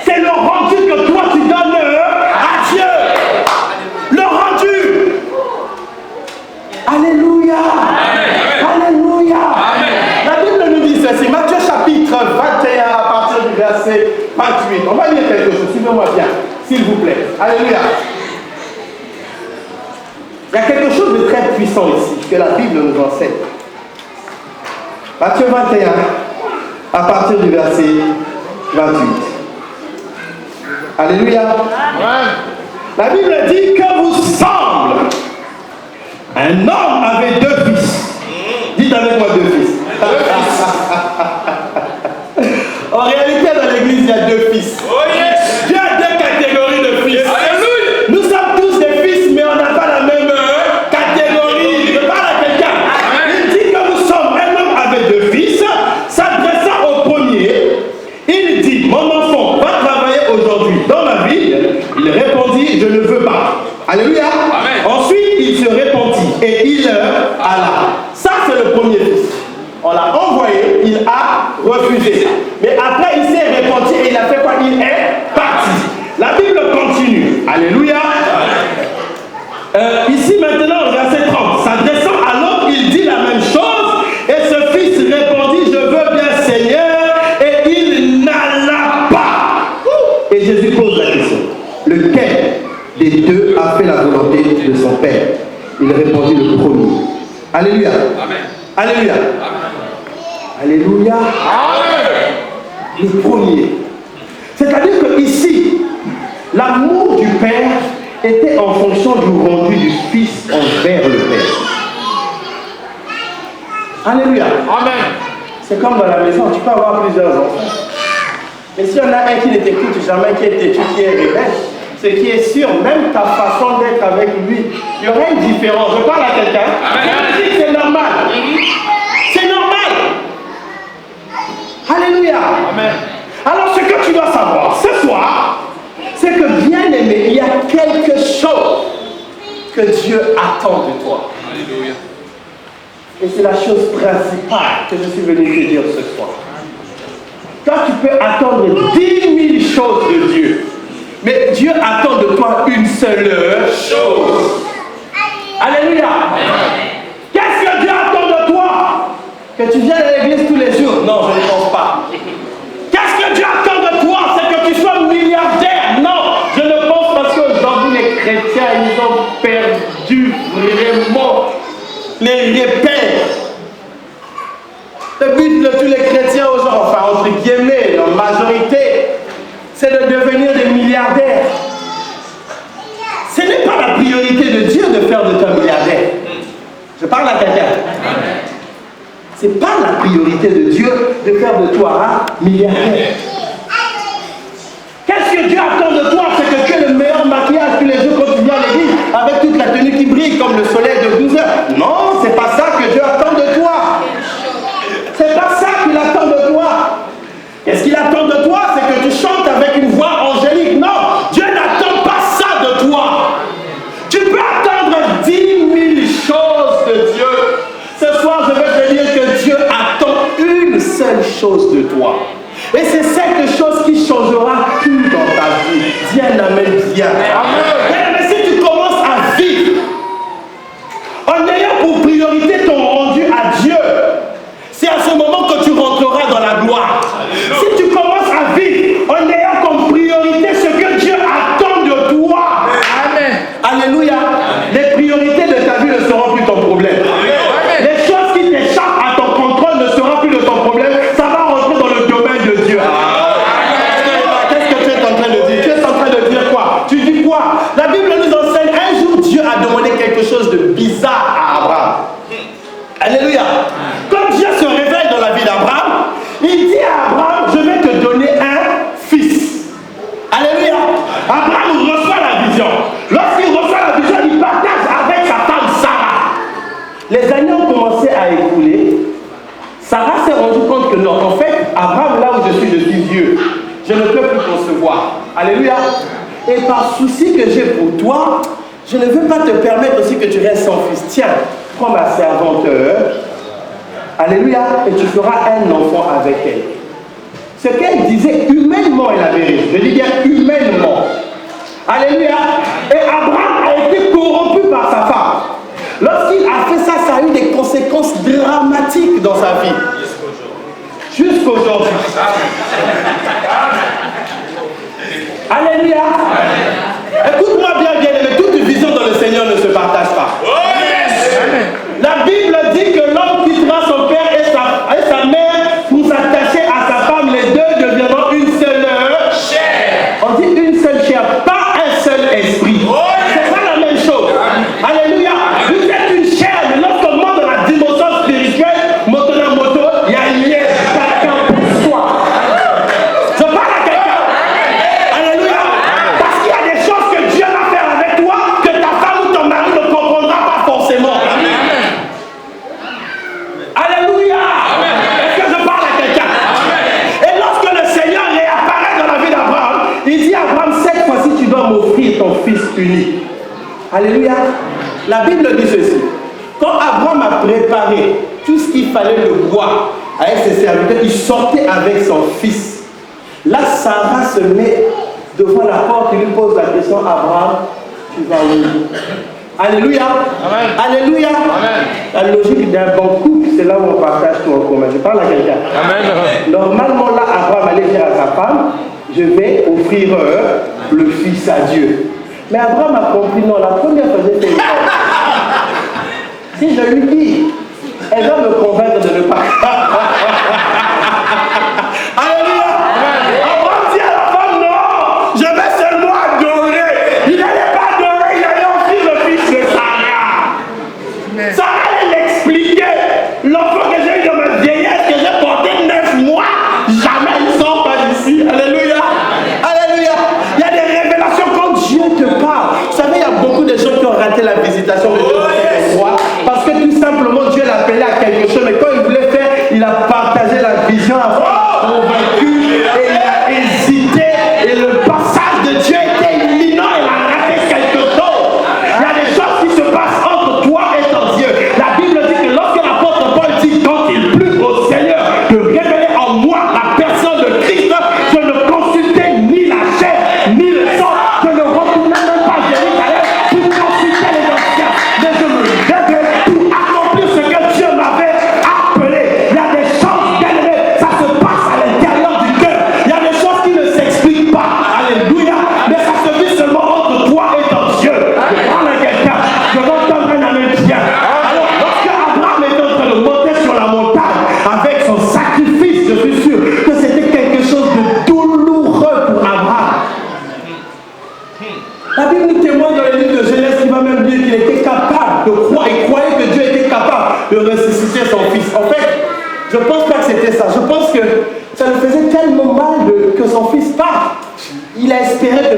Speaker 1: C'est le rendu que toi tu donnes à Dieu. Le rendu. Alléluia. Amen. Alléluia. Amen. La Bible nous dit ceci, Matthieu chapitre 21 à partir du verset 28. On va lire quelque chose, suivez-moi bien, s'il vous plaît. Alléluia. Il y a quelque chose de très puissant ici, que la Bible nous enseigne. Matthieu 21 à partir du verset 28. Alléluia. Amen. La Bible dit que vous semble. Un homme avait deux fils. Dites avec moi deux fils. En réalité, dans l'église, il y a deux fils. Oh yes. Il y a deux catégories de fils. Alléluia. Nous sommes tous des fils, mais on n'a pas la même catégorie. Je parle à quelqu'un. Il dit que nous sommes un homme avec deux fils. S'adressant au premier, il dit, mon enfant, va travailler aujourd'hui dans ma ville. Il répondit, je ne veux pas. Alléluia. Amen. Ensuite, il se répandit et il alla. Ça, c'est le premier fils. On l'a envoyé, il a refusé. Mais après, il s'est répandu et il a fait quoi? Il est parti. La Bible continue. Alléluia. Ici, maintenant, au verset 30, s'adressant à l'autre, il dit la même chose. Et ce fils répondit, je veux bien, Seigneur. Et il n'alla pas. Et Jésus pose la question. Lequel des deux a fait la volonté de son Père? Il répondit le premier. Alléluia. Amen. Alléluia. Amen. Alléluia. Amen. Le premier. C'est-à-dire que ici, l'amour du Père était en fonction du rendu du Fils envers le Père. Alléluia. Amen. C'est comme dans la maison, tu peux avoir plusieurs enfants. Mais s'il y en a un qui ne t'écoute jamais, qui est têtu, qui est rebelle, ce qui est sûr, même ta façon d'être avec lui, il y aura une différence. Je parle à quelqu'un. C'est normal. C'est normal. Amen. Alors ce que tu dois savoir ce soir, c'est que bien aimé, il y a quelque chose que Dieu attend de toi.
Speaker 4: Alléluia.
Speaker 1: Et c'est la chose principale que je suis venu te dire ce soir. Toi, tu peux attendre 10 000 choses de Dieu. Mais Dieu attend de toi une seule chose. Alléluia. Qu'est-ce que Dieu attend de toi? Que tu viennes à l'église tous les jours? Non, je ne pense pas. Qu'est-ce que Dieu attend de toi? C'est que tu sois milliardaire? Non, je ne pense pas, parce qu'aujourd'hui les chrétiens, ils ont perdu vraiment les repères. Le but de tous les chrétiens aujourd'hui, enfin entre guillemets, en majorité, c'est de devenir des milliardaires. Ce n'est pas la priorité de Dieu de faire de toi milliardaire. Je parle à quelqu'un. Ce n'est pas la priorité de Dieu de faire de toi un milliardaire. Qu'est-ce que Dieu attend de toi? C'est que tu aies le meilleur maquillage tous les jours quand tu viens à l'église, avec toute la tenue qui brille comme le soleil de 12 heures. Non, c'est pas ça que Dieu attend de toi. C'est pas ça qu'il attend de toi. Qu'est-ce qu'il attend de toi? C'est que tu chantes avec une voix angélique. Non, Dieu n'attend pas ça de toi. Tu peux attendre 10 000 choses de Dieu. Ce soir, je vais te dire que Dieu attend une seule chose de toi. Et c'est cette chose qui changera tout dans ta vie. Viens, amen, viens. Mais si tu commences à vivre en ayant pour priorité ton rendu à Dieu, c'est à ce moment que tu rentreras dans la gloire. Si tu commences à vivre en ayant comme priorité ce que Dieu attend de toi, Amen. Alléluia, les priorités de ta vie ne seront plus ton problème. Amen. Les choses qui t'échappent à ton contrôle ne seront plus de ton problème. Ça va rentrer dans le domaine de Dieu. Qu'est-ce que tu es en train de dire? Tu es en train de dire quoi? Tu dis quoi? La Bible nous enseigne, un jour Dieu a demandé quelque chose de bizarre à Abraham. Alléluia. Comme Dieu se révèle dans la vie d'Abraham, il dit à Abraham, je vais te donner un fils. Alléluia. Abraham reçoit la vision. Lorsqu'il reçoit la vision, il partage avec sa femme Sarah. Les années ont commencé à écouler. Sarah s'est rendue compte que non, en fait, Abraham, là où je suis vieux. Je ne peux plus concevoir. Alléluia. Et par souci que j'ai pour toi, je ne veux pas te permettre aussi que tu restes sans fils. Tiens, prends ma servante. Alléluia. Et tu feras un enfant avec elle. Ce qu'elle disait, humainement, elle avait raison. Je dis bien humainement. Alléluia. Et Abraham a été corrompu par sa femme. Lorsqu'il a fait ça, ça a eu des conséquences dramatiques dans sa vie. Jusqu'aujourd'hui. Alléluia. Écoute-moi bien, bien-aimé, toute vision dans le Seigneur ne se partage pas. La Bible dit que l'homme quittera son père et sa mère pour s'attacher à sa femme. Les deux deviendront une seule chair. On dit une seule chair, pas un seul esprit. C'est pas la même chose. Alléluia. Vous êtes une chair, mais lorsqu'on monte dans la dimension spirituelle, moto, il y a une lien, chacun pour soi. Je parle à quelqu'un. Alléluia. Parce qu'il y a des choses que Dieu va faire avec toi que ta femme ou ton mari ne comprendra pas forcément. Alléluia. Est-ce que je parle à quelqu'un? Et lorsque le Seigneur réapparaît dans la vie d'Abraham, il dit à Abraham, cette fois-ci tu dois m'offrir ton fils unique. Alléluia. La Bible dit ceci. Quand Abraham a préparé tout ce qu'il fallait le boire avec ses serviteurs, il sortait avec son fils. Là, Sarah se met devant la porte et lui pose la question, Abraham, tu vas où? Alléluia. Amen. Alléluia. Amen. La logique d'un bon couple, c'est là où on partage tout en commun. Je parle à quelqu'un. Normalement, là, Abraham allait dire à sa femme, je vais offrir le fils à Dieu. Mais Abraham a compris, non, la première fois que j'ai fait si je lui dis, elle va me convaincre de ne pas. Alléluia. Abraham dit à la femme, non, je vais seulement adorer. Il n'allait pas adorer, il allait offrir le fils de Sarah. Sarah allait l'expliquer. L'enfant que j'ai eu dans ma vieillesse, que j'ai porté 9 mois, jamais il sort pas d'ici. Alléluia. Alléluia. Il y a des révélations quand Dieu te parle. Vous savez, il y a beaucoup de gens qui ont raté la visitation de Dieu. Parce que tout simplement Dieu l'appelait à quelque chose, mais quand il voulait faire, il a pas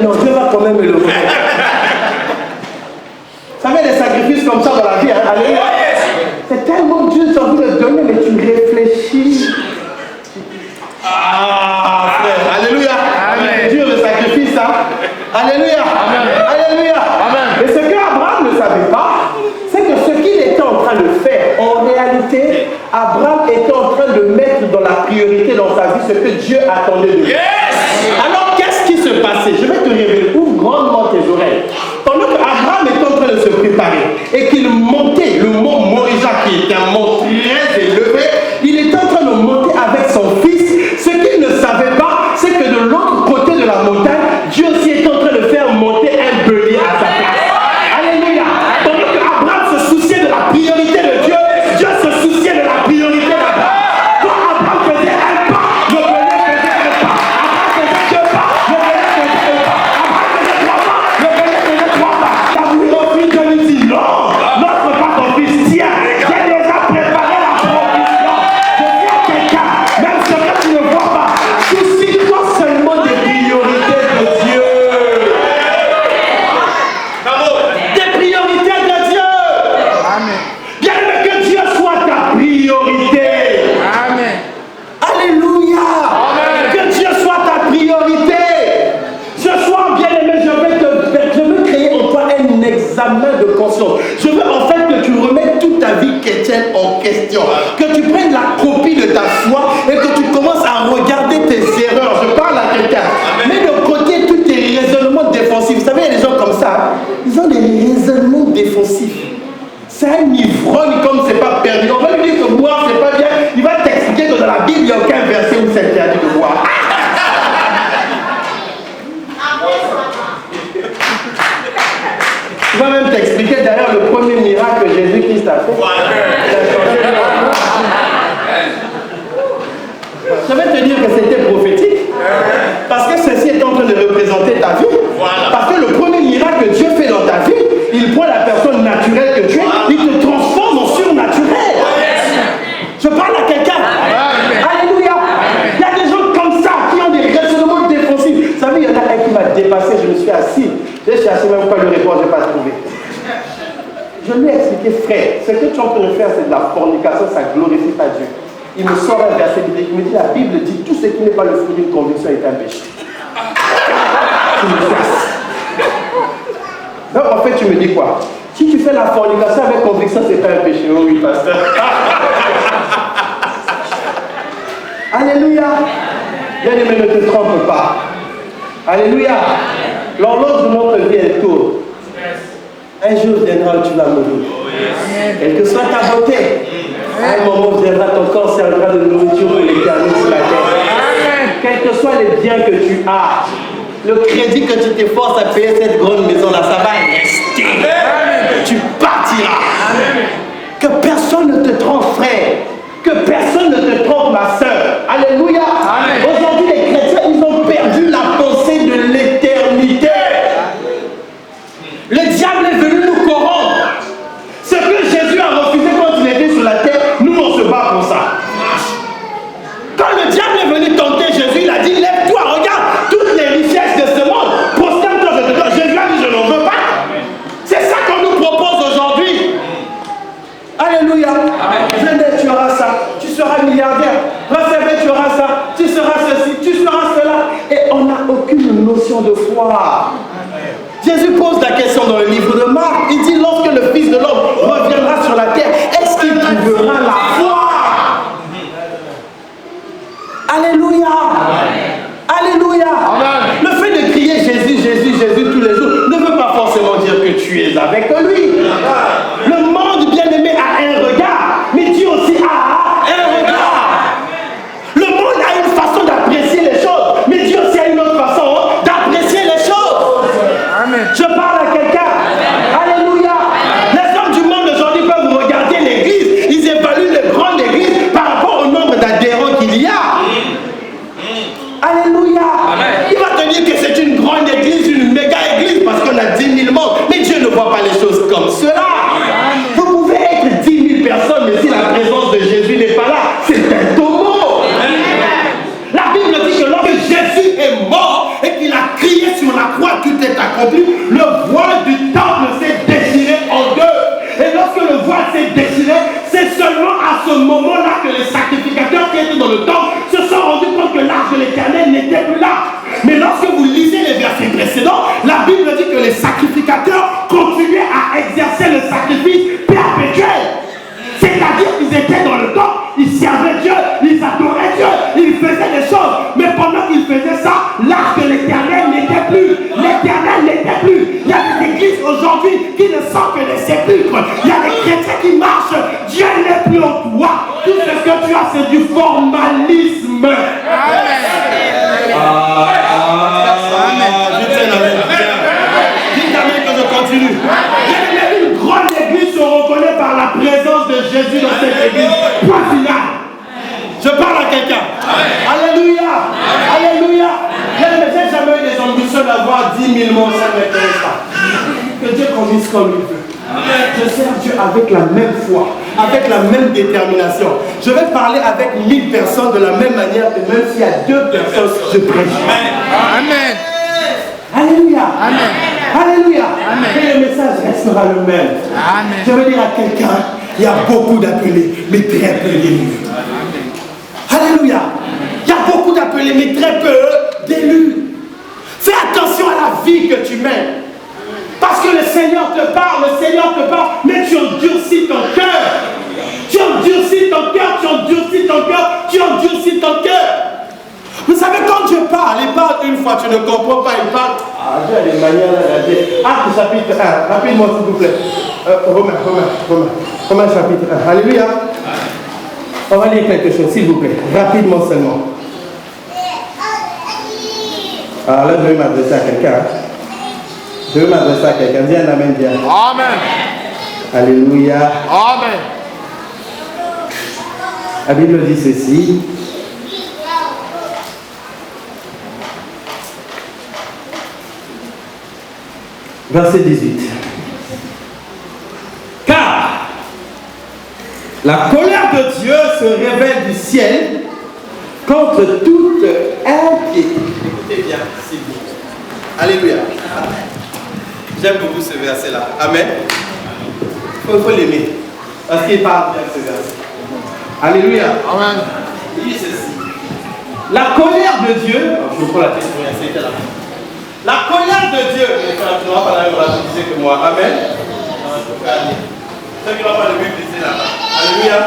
Speaker 1: non, Dieu va quand même me le remettre. Ça fait des sacrifices comme ça dans la vie. Hein? Alléluia. C'est tellement Dieu qui a envie de donner, mais tu réfléchis. Ah, frère. Alléluia. Amen. Dieu le sacrifice, hein? Alléluia. Amen. Alléluia. Amen. Mais ce qu'Abraham ne savait pas, c'est que ce qu'il était en train de faire, en réalité, Abraham était en train de mettre dans la priorité dans sa vie ce que Dieu attendait de lui. Yes. Alors, qu'est-ce qui se passait? Je vais te révéler. Ouvre grandement tes oreilles. Pendant qu'Abraham était en train de se préparer et qu'il montait le mont Morija, qui était un mont très élevé, il était en train de monter avec son fils. Ce qu'il ne savait pas, c'est que de l'autre côté de la montagne, Dieu aussi était en train de faire monter un bélier à sa place. Alléluia. Pendant qu'Abraham se souciait de la priorité de Dieu, Dieu se souciait de la priorité d'Abraham. Quand Abraham faisait un pas, le bélier faisait un pas. Abraham faisait deux pas, le bélier faisait un pas. Abraham faisait trois pas, le bélier faisait trois pas. T'as voulu mon fils, Dieu lui dit non, n'offre pas ton fils, tiens, j'ai déjà préparé la provision. Je dis à quelqu'un, même ce que tu ne vois pas, soucie-toi seulement des priorités de Dieu. Des priorités de Dieu. Amen. Bien que Dieu soit ta priorité. Amen. Alléluia. Amen. Que Dieu soit ta priorité. Ce soir, bien aimé, je veux créer en toi un examen de conscience. Je veux en fait que tu remettes toute ta vie chrétienne en question. Que tu prennes la copie de ta foi et que tu commences à regarder tes erreurs. Je parle à quelqu'un. Mets de côté tous tes raisonnements défensifs. Vous savez, il y a des gens comme ça, hein? Ils ont des raisonnements défensifs. C'est un ivrogne comme c'est pas perdu. On va lui dire que boire c'est pas bien. Il va t'expliquer que dans la Bible, il n'y a aucun verset où c'est interdit de boire. Il va même t'expliquer d'ailleurs le premier miracle que Jésus-Christ a fait. Je vais te dire que c'était prophétique. Parce que ceci est en train de représenter ta vie. Parce que le premier miracle que Dieu fait dans ta vie, il prend la personne naturelle que tu es, il te transforme en surnaturel. Je parle à quelqu'un. Alléluia. Il y a des gens comme ça qui ont des raisonnements défensifs. Vous savez, il y en a un qui m'a dépassé, je me suis assis. J'ai cherché même pas le répondre, je n'ai pas trouvé. Je lui ai expliqué, frère, ce que tu es en train de faire, c'est de la fornication, ça ne glorifie pas Dieu. Il me sort un verset biblique, il me dit, la Bible dit, tout ce qui n'est pas le fruit d'une conviction est un péché. Donc en fait, tu me dis quoi? Si tu fais la fornication avec conviction, c'est pas un péché. Oh oui, pasteur. Alléluia. Bien aimé, ne te trompe pas. Alléluia. L'horloge de notre vie, elle tourne. Un jour viendra où tu vas mourir. Quelle que soit ta beauté, à un moment viendra, ton corps servira de nourriture pour l'éternité sur la terre. Quels que soient les biens que tu as, le crédit que tu t'efforces à payer cette grande maison-là, ça va rester. Tu partiras. Que personne ne te trompe, frère. Que personne ne te trompe, ma soeur. Alléluia. Aujourd'hui, les chrétiens, ils ont perdu la pensée de l'éternité. Le diable est venu nous corrompre. Ce que Jésus a refusé quand il était sur la terre, nous on se bat pour ça. Quand le diable est venu tenter Jésus, il a dit, lève-toi, regarde toutes les richesses de ce monde. Prosterne-toi, je te donne. Jésus a dit, je n'en veux pas. C'est ça qu'on nous propose aujourd'hui. Alléluia. Venez, tu auras ça. Tu seras milliardaire. Recevez, tu auras ça. Tu seras ceci, tu seras cela. Et on n'a aucune notion de foi. Jésus pose la question dans le livre de Marc. Il dit, lorsque le Fils de l'homme reviendra sur la terre, est-ce qu'il trouvera la foi? Alléluia. Alléluia. Le fait de crier Jésus, Jésus, Jésus tous les jours ne veut pas forcément dire que tu es avec lui. Le monde bien-aimé a un regard, mais Dieu aussi a un regard. Le monde a une façon d'apprécier les choses, mais Dieu aussi a une autre façon d'apprécier les choses. Amen. Je parle à quelqu'un. Alléluia. Les hommes du monde aujourd'hui peuvent regarder l'église, ils évaluent les grandes églises par rapport au nombre d'adhérents qu'il y a. Alléluia. Amen. Il va te dire que c'est une grande église, une méga église, parce qu'on a 10 000 membres. Mais Dieu ne voit pas les choses comme ça. humain. Dites amen que je continue. Une grande église se reconnaît par la présence de Jésus dans cette église. Point final. Je parle à quelqu'un. Alléluia. Alléluia. Je n'ai jamais eu des ambitions d'avoir 10 000 mots, ça ne m'intéresse pas. Que Dieu conduise comme il veut. Je sers Dieu avec la même foi, avec la même détermination. Je vais parler avec 1000 personnes de la même manière que même s'il y a 2 personnes, je prêche. Amen. Alléluia. Amen. Alléluia. Amen. Et le message restera le même. Amen. Je veux dire à quelqu'un, il y a beaucoup d'appelés, mais très peu d'élus. Alléluia. Il y a beaucoup d'appelés, mais très peu d'élus. Fais attention à la vie que tu mènes. Parce que le Seigneur te parle, mais tu endurcis ton cœur. Tu endurcis ton cœur, tu endurcis ton cœur, tu endurcis ton cœur. Vous savez, quand Dieu parle, il parle une fois, tu ne comprends pas, il parle. Ah, Dieu a des manières de dire. Acte chapitre 1, rapidement s'il vous plaît. Romains chapitre 1. Alléluia. On va lire quelque chose, s'il vous plaît. Rapidement seulement. Alors là, je vais m'adresser à quelqu'un. Je vais m'adresser à quelqu'un. Dis un amen, bien. Amen. Alléluia. Amen. La Bible dit ceci. Verset 18. Car la colère de Dieu se révèle du ciel contre toute impiété. Écoutez bien, s'il vous plaît. Alléluia. J'aime beaucoup ce verset-là. Amen. Il faut l'aimer. Parce qu'il parle bien de ce verset. Alléluia. Amen. Il dit ceci. La colère de Dieu. Je vous prends la tête pour rien, c'était là. La colère de Dieu. Tu n'auras pas la même rapidité que moi. Amen. Ceux qui n'ont pas le Bible, disent là. Alléluia.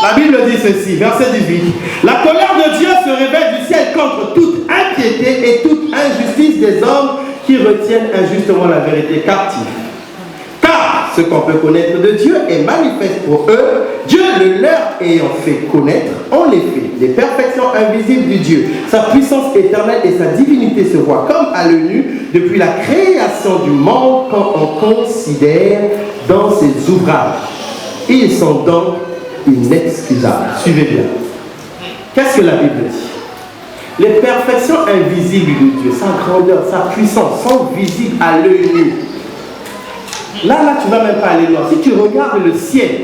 Speaker 1: La Bible dit ceci, verset 18. La colère de Dieu se révèle du ciel contre toute impiété et toute injustice des hommes qui retiennent injustement la vérité captive. Car ce qu'on peut connaître de Dieu est manifeste pour eux, Dieu le leur ayant fait connaître, en effet, les perfections invisibles du Dieu, sa puissance éternelle et sa divinité se voient comme à l'œil nu depuis la création du monde quand on considère dans ses ouvrages. Ils sont donc inexcusables. Suivez bien. Qu'est-ce que la Bible dit? Les perfections invisibles de Dieu, sa grandeur, sa puissance sont visibles à l'œil nu. Là, tu ne vas même pas aller loin. Si tu regardes le ciel,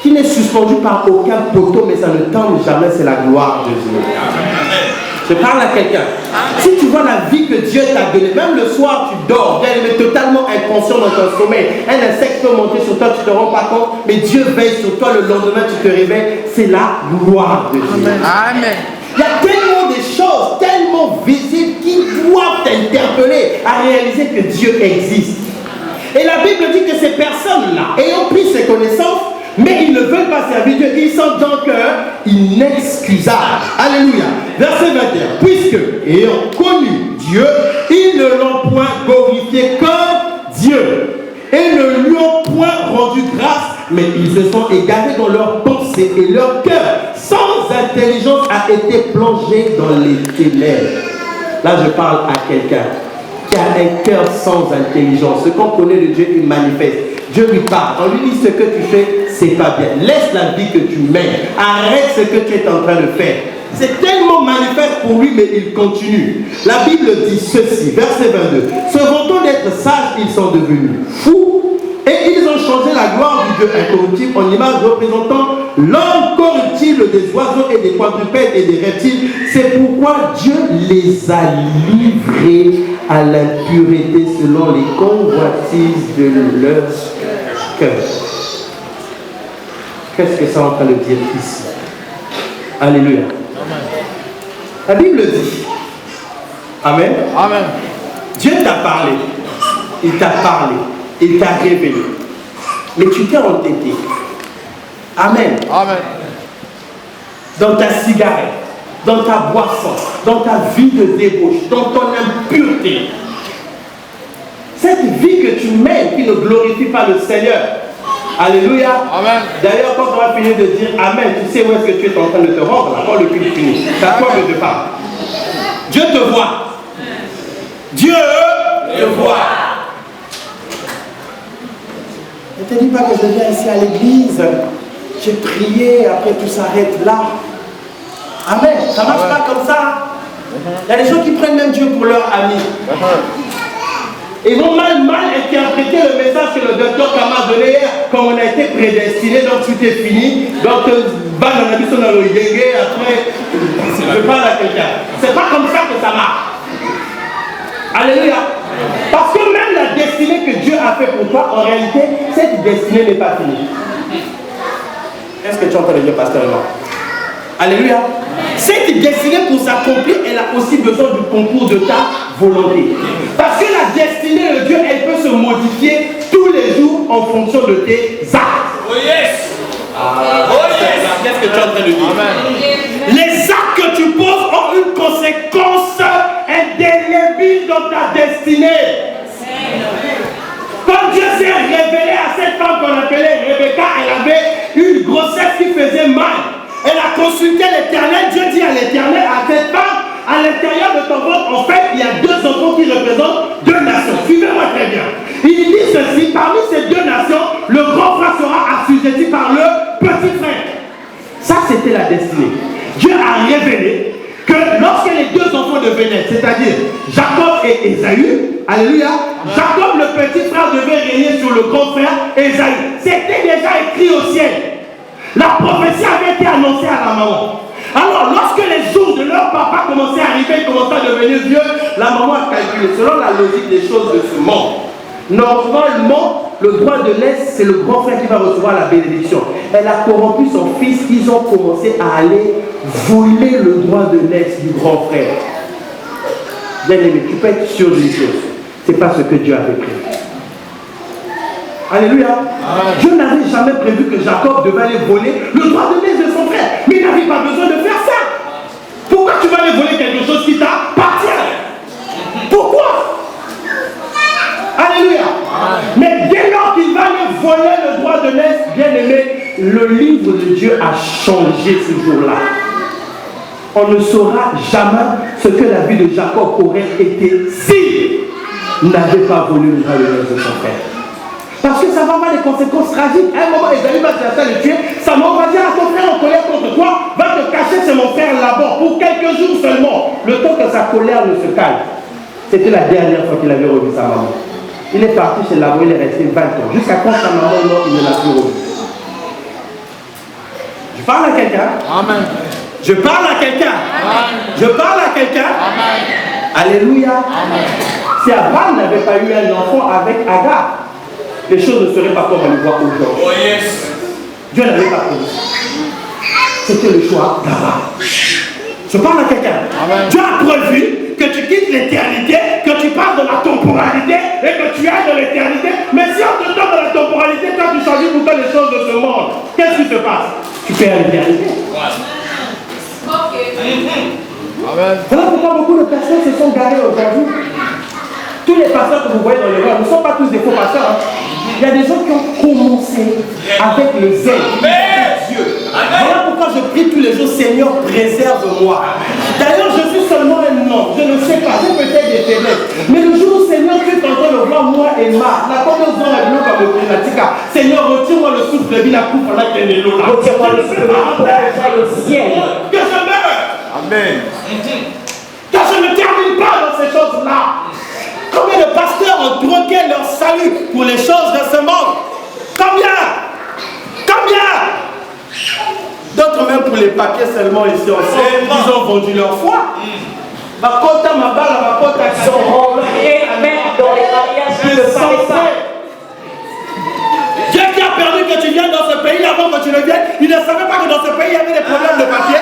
Speaker 1: qui n'est suspendu par aucun poteau, mais ça ne tombe jamais, c'est la gloire de Dieu. Je parle à quelqu'un. Si tu vois la vie que Dieu t'a donnée, même le soir tu dors, tu es totalement inconscient dans ton sommeil, un insecte peut monter sur toi, tu ne te rends pas compte, mais Dieu veille sur toi, le lendemain tu te réveilles, c'est la gloire de Dieu. Amen. Il y a tellement de choses, tellement visibles qui doivent t'interpeller à réaliser que Dieu existe. Et la Bible dit que ces personnes-là, ayant pris ces connaissances, mais ils ne veulent pas servir Dieu, ils sont donc inexcusables. Alléluia. Verset 21. Puisque, ayant connu Dieu, ils ne l'ont point glorifié comme Dieu. Et ne lui ont point rendu grâce, mais ils se sont égarés dans leurs pensées et leur cœur, sans intelligence, a été plongé dans les ténèbres. Là, je parle à quelqu'un qui a un cœur sans intelligence. Ce qu'on connaît de Dieu, il manifeste. Dieu lui parle. On lui dit ce que tu fais, c'est pas bien. Laisse la vie que tu mènes. Arrête ce que tu es en train de faire. C'est tellement manifeste pour lui, mais il continue. La Bible dit ceci, verset 22. Se vantant d'être sages, ils sont devenus fous et ils ont changé la gloire du Dieu incorruptible en image représentant l'homme corruptible des oiseaux et des quadrupèdes et des reptiles. C'est pourquoi Dieu les a livrés à l'impureté selon les convoitises de leur cœur. Qu'est-ce que ça est en train de dire ici? Alléluia. La Bible dit, Amen. Amen. Dieu t'a parlé, il t'a parlé, il t'a révélé, mais tu t'es entêté. Amen. Amen. Dans ta cigarette, dans ta boisson, dans ta vie de débauche, dans ton impureté. Cette vie que tu mènes qui ne glorifie pas le Seigneur,
Speaker 6: Alléluia.
Speaker 4: Amen.
Speaker 6: D'ailleurs, quand on va finir de dire Amen, tu sais où est-ce que tu es en train de te rendre, là, quand le culte finit. C'est à toi que je parle. Dieu te voit. Dieu te voit. Ne te dis pas que je viens ici à l'église, j'ai prié, après tout s'arrête là. Amen. Ça ne marche pas comme ça. Il y a des gens qui prennent même Dieu pour leur ami. Ils vont mal interpréter le message que le docteur Kama a donné hier, comme on a été prédestiné, donc tout est fini. Donc, après, je parle à quelqu'un. C'est pas comme ça que ça marche. Alléluia. Parce que même la destinée que Dieu a fait pour toi, en réalité, cette destinée n'est pas finie. Est-ce que tu entends le dire, pasteur? Alléluia. Cette destinée pour s'accomplir, elle a aussi besoin du concours de ta volonté. Parce que la destinée de Dieu, elle peut se modifier tous les jours en fonction de tes actes.
Speaker 1: Oh yes!
Speaker 6: Qu'est-ce que tu es en train de dire? Amen. Les actes que tu poses ont une conséquence indélébile dans ta destinée. Quand Dieu s'est révélé à cette femme qu'on appelait Rebecca, elle avait une grossesse qui faisait mal. Elle a consulté l'Éternel. Dieu dit à l'Éternel, à cette femme, à l'intérieur de ton ventre, en fait, il y a deux enfants qui représentent deux nations. Suivez-moi très bien. Il dit ceci, parmi ces deux nations, le grand frère sera assujetti par le petit frère. Ça, c'était la destinée. Dieu a révélé que lorsque les deux enfants devenaient, c'est-à-dire Jacob et Ésaü, alléluia, Jacob, le petit frère, devait régner sur le grand frère Ésaü. C'était déjà écrit au ciel. La prophétie avait été annoncée à la maman. Alors, lorsque les jours de leur papa commençaient à arriver, ils commençaient à devenir vieux, la maman a calculé, selon la logique des choses de ce monde. Normalement, le droit de l'Est, c'est le grand frère qui va recevoir la bénédiction. Elle a corrompu son fils, ils ont commencé à aller voler le droit de l'Est du grand frère. Bien aimé, tu peux être sûr d'une chose, c'est pas ce que Dieu avait prévu. Alléluia. Amen. Dieu n'avait jamais prévu que Jacob devait aller voler le droit de l'Est de son frère. Mais il n'avait pas besoin de faire ça. Pourquoi tu vas aller voler quelque chose qui t'appartient? Pourquoi? Alléluia. Amen. Mais dès lors qu'il va aller voler le droit de l'Est, bien aimé, le livre de Dieu a changé ce jour-là. On ne saura jamais ce que la vie de Jacob aurait été s'il n'avait pas volé le droit de l'Est de son frère. Parce que ça va avoir des conséquences tragiques. À un moment, Esaü va chercher à le tuer. Sa maman va dire à ton frère en colère contre toi, va te cacher chez mon frère là-bas pour quelques jours seulement. Le temps que sa colère ne se calme. C'était la dernière fois qu'il avait revu sa maman. Il est parti chez Laban, il est resté 20 ans. Jusqu'à quand sa maman est morte, il ne l'a plus revu. Je parle à quelqu'un. Amen. Je parle à quelqu'un. Je parle à quelqu'un. Alléluia. Amen. Si Abraham n'avait pas eu un enfant avec Agar, les choses ne seraient pas comme on les voit aujourd'hui. Oh yes. Dieu n'avait pas prévu. C'était le choix d'Abraham. Je parle à quelqu'un. Dieu a prévu que tu quittes l'éternité, que tu passes de la temporalité et que tu ailles dans l'éternité. Mais si on te donne de la temporalité, quand tu choisis pour faire les choses de ce monde, qu'est-ce qui se passe? Tu perds l'éternité. Voilà pourquoi beaucoup de personnes se sont garées aujourd'hui. Tous les pasteurs que vous voyez dans les rues ne sont pas tous des faux pasteurs. Il y a des gens qui ont commencé avec le zèle de Dieu. Voilà pourquoi je prie tous les jours, Seigneur, préserve-moi. D'ailleurs, je suis seulement un homme. Je ne sais pas, j'ai peut-être des faiblesses. Mais le jour où, Seigneur, tu es en train de voir moi et ma, la première fois, la vie comme le Prénatica. Seigneur, retire-moi le souffle de vie, la coupe pendant qu'elle est là. Retire-moi le souffle de vie pour le ciel. Que je meure. Amen. Que je ne termine pas dans ces choses-là. Combien de pasteurs ont troqué leur salut pour les choses de ce monde? Combien? Combien? D'autres même pour les papiers seulement ici en France, ils ont vendu leur foi. Ma kota, ma balle, ma kota, ils sont rentrés même dans les mariages de sang. Dieu qui a permis que tu viennes dans ce pays avant que tu ne viennes, il ne savait pas que dans ce pays il y avait des problèmes de papier.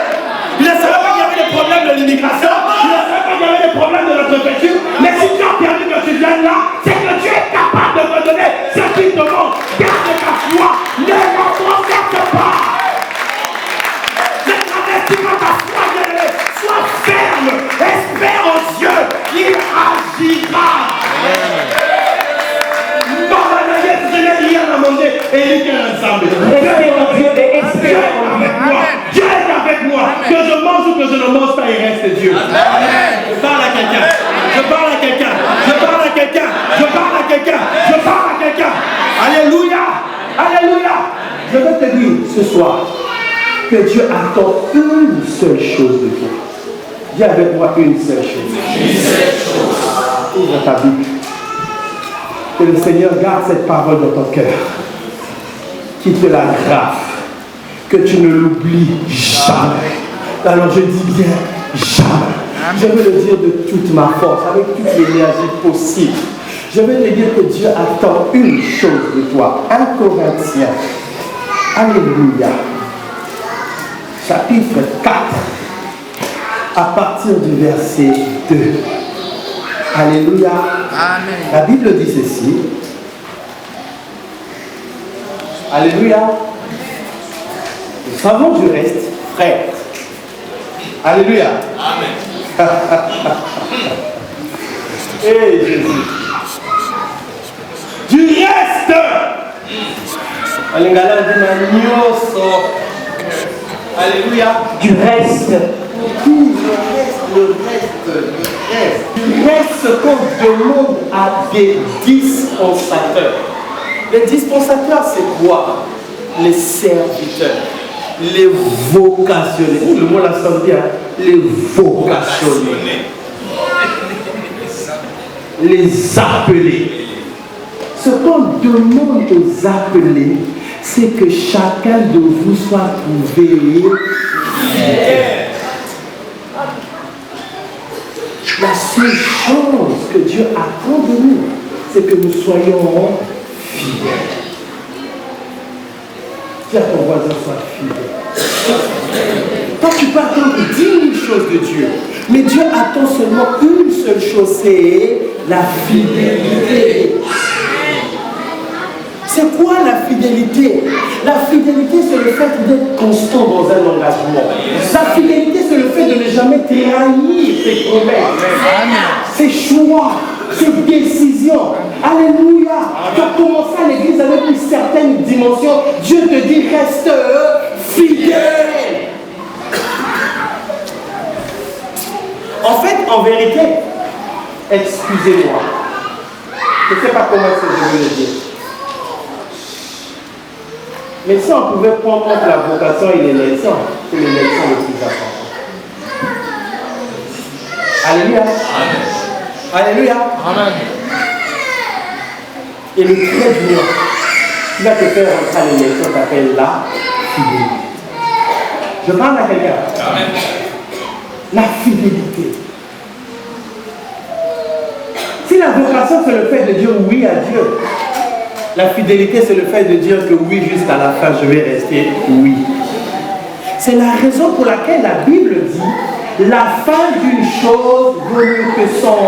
Speaker 6: Il ne savait pas qu'il y avait des problèmes de l'immigration. Il ne savait pas qu'il y avait des problèmes de notre culture. Mais si tu as permis que tu viennes là, c'est que tu es capable de me donner ce qu'il te demande. Garde ta foi. Ne la transfère pas. Ne traverse pas ta foi, bien-aimé. Sois ferme. Espère en Dieu. Il agira. Dans la naïve, je n'ai rien à manger. Et il dit
Speaker 1: commence par il reste Dieu. Je parle à quelqu'un. Je parle à quelqu'un. Je parle à quelqu'un. Je parle à quelqu'un. Je parle à quelqu'un. Alléluia. Alléluia. Je veux te dire ce soir que Dieu attend une seule chose de toi. Dis avec moi une seule chose. Une seule chose. Ouvre ta Bible. Que le Seigneur garde cette parole dans ton cœur. Qu'il te la grave. Que tu ne l'oublies jamais. Alors je dis bien jamais. Je veux le dire de toute ma force, avec toute l'énergie possible. Je veux te dire que Dieu attend une chose de toi. 1 Corinthiens. Alléluia. Chapitre 4. À partir du verset 2. Alléluia. Amen. La Bible dit ceci. Alléluia. Nous savons du reste, frères. Alléluia. Amen. Hey Jésus. Du reste. Alléluia. Du reste. Tout le reste. Ce qu'on demande à des dispensateurs. Les dispensateurs, c'est quoi? Les serviteurs, les vocationnés. Le mot la sonne bien. Les vocationnés. Les appelés. Ce qu'on demande aux appelés, c'est que chacun de vous soit trouvé fidèle. La seule chose que Dieu attend de nous, c'est que nous soyons fidèles. Dis à ton voisin, sois fidèle. Toi, tu peux attendre 10 000 choses de Dieu, mais Dieu attend seulement une seule chose, c'est la fidélité. C'est quoi la fidélité? La fidélité, c'est le fait d'être constant dans un engagement. La fidélité, c'est le fait de ne jamais trahir ses promesses, ses choix, ses décisions. Alléluia. Tu as commencé à l'église avec une certaine dimension. Dieu te dit, reste fidèle. En fait, en vérité, excusez-moi. Je ne sais pas comment je veux le dire. Mais si on pouvait prendre entre la vocation et l'élection, c'est l'élection le plus important. Alléluia. Amen. Alléluia. Amen. Et le trait d'union qui va te faire entrer à l'élection s'appelle la fidélité. Je parle à quelqu'un. Amen. La fidélité. Si la vocation c'est le fait de dire oui à Dieu, la fidélité, c'est le fait de dire que oui, jusqu'à la fin, je vais rester oui. C'est la raison pour laquelle la Bible dit la fin d'une chose vaut mieux que son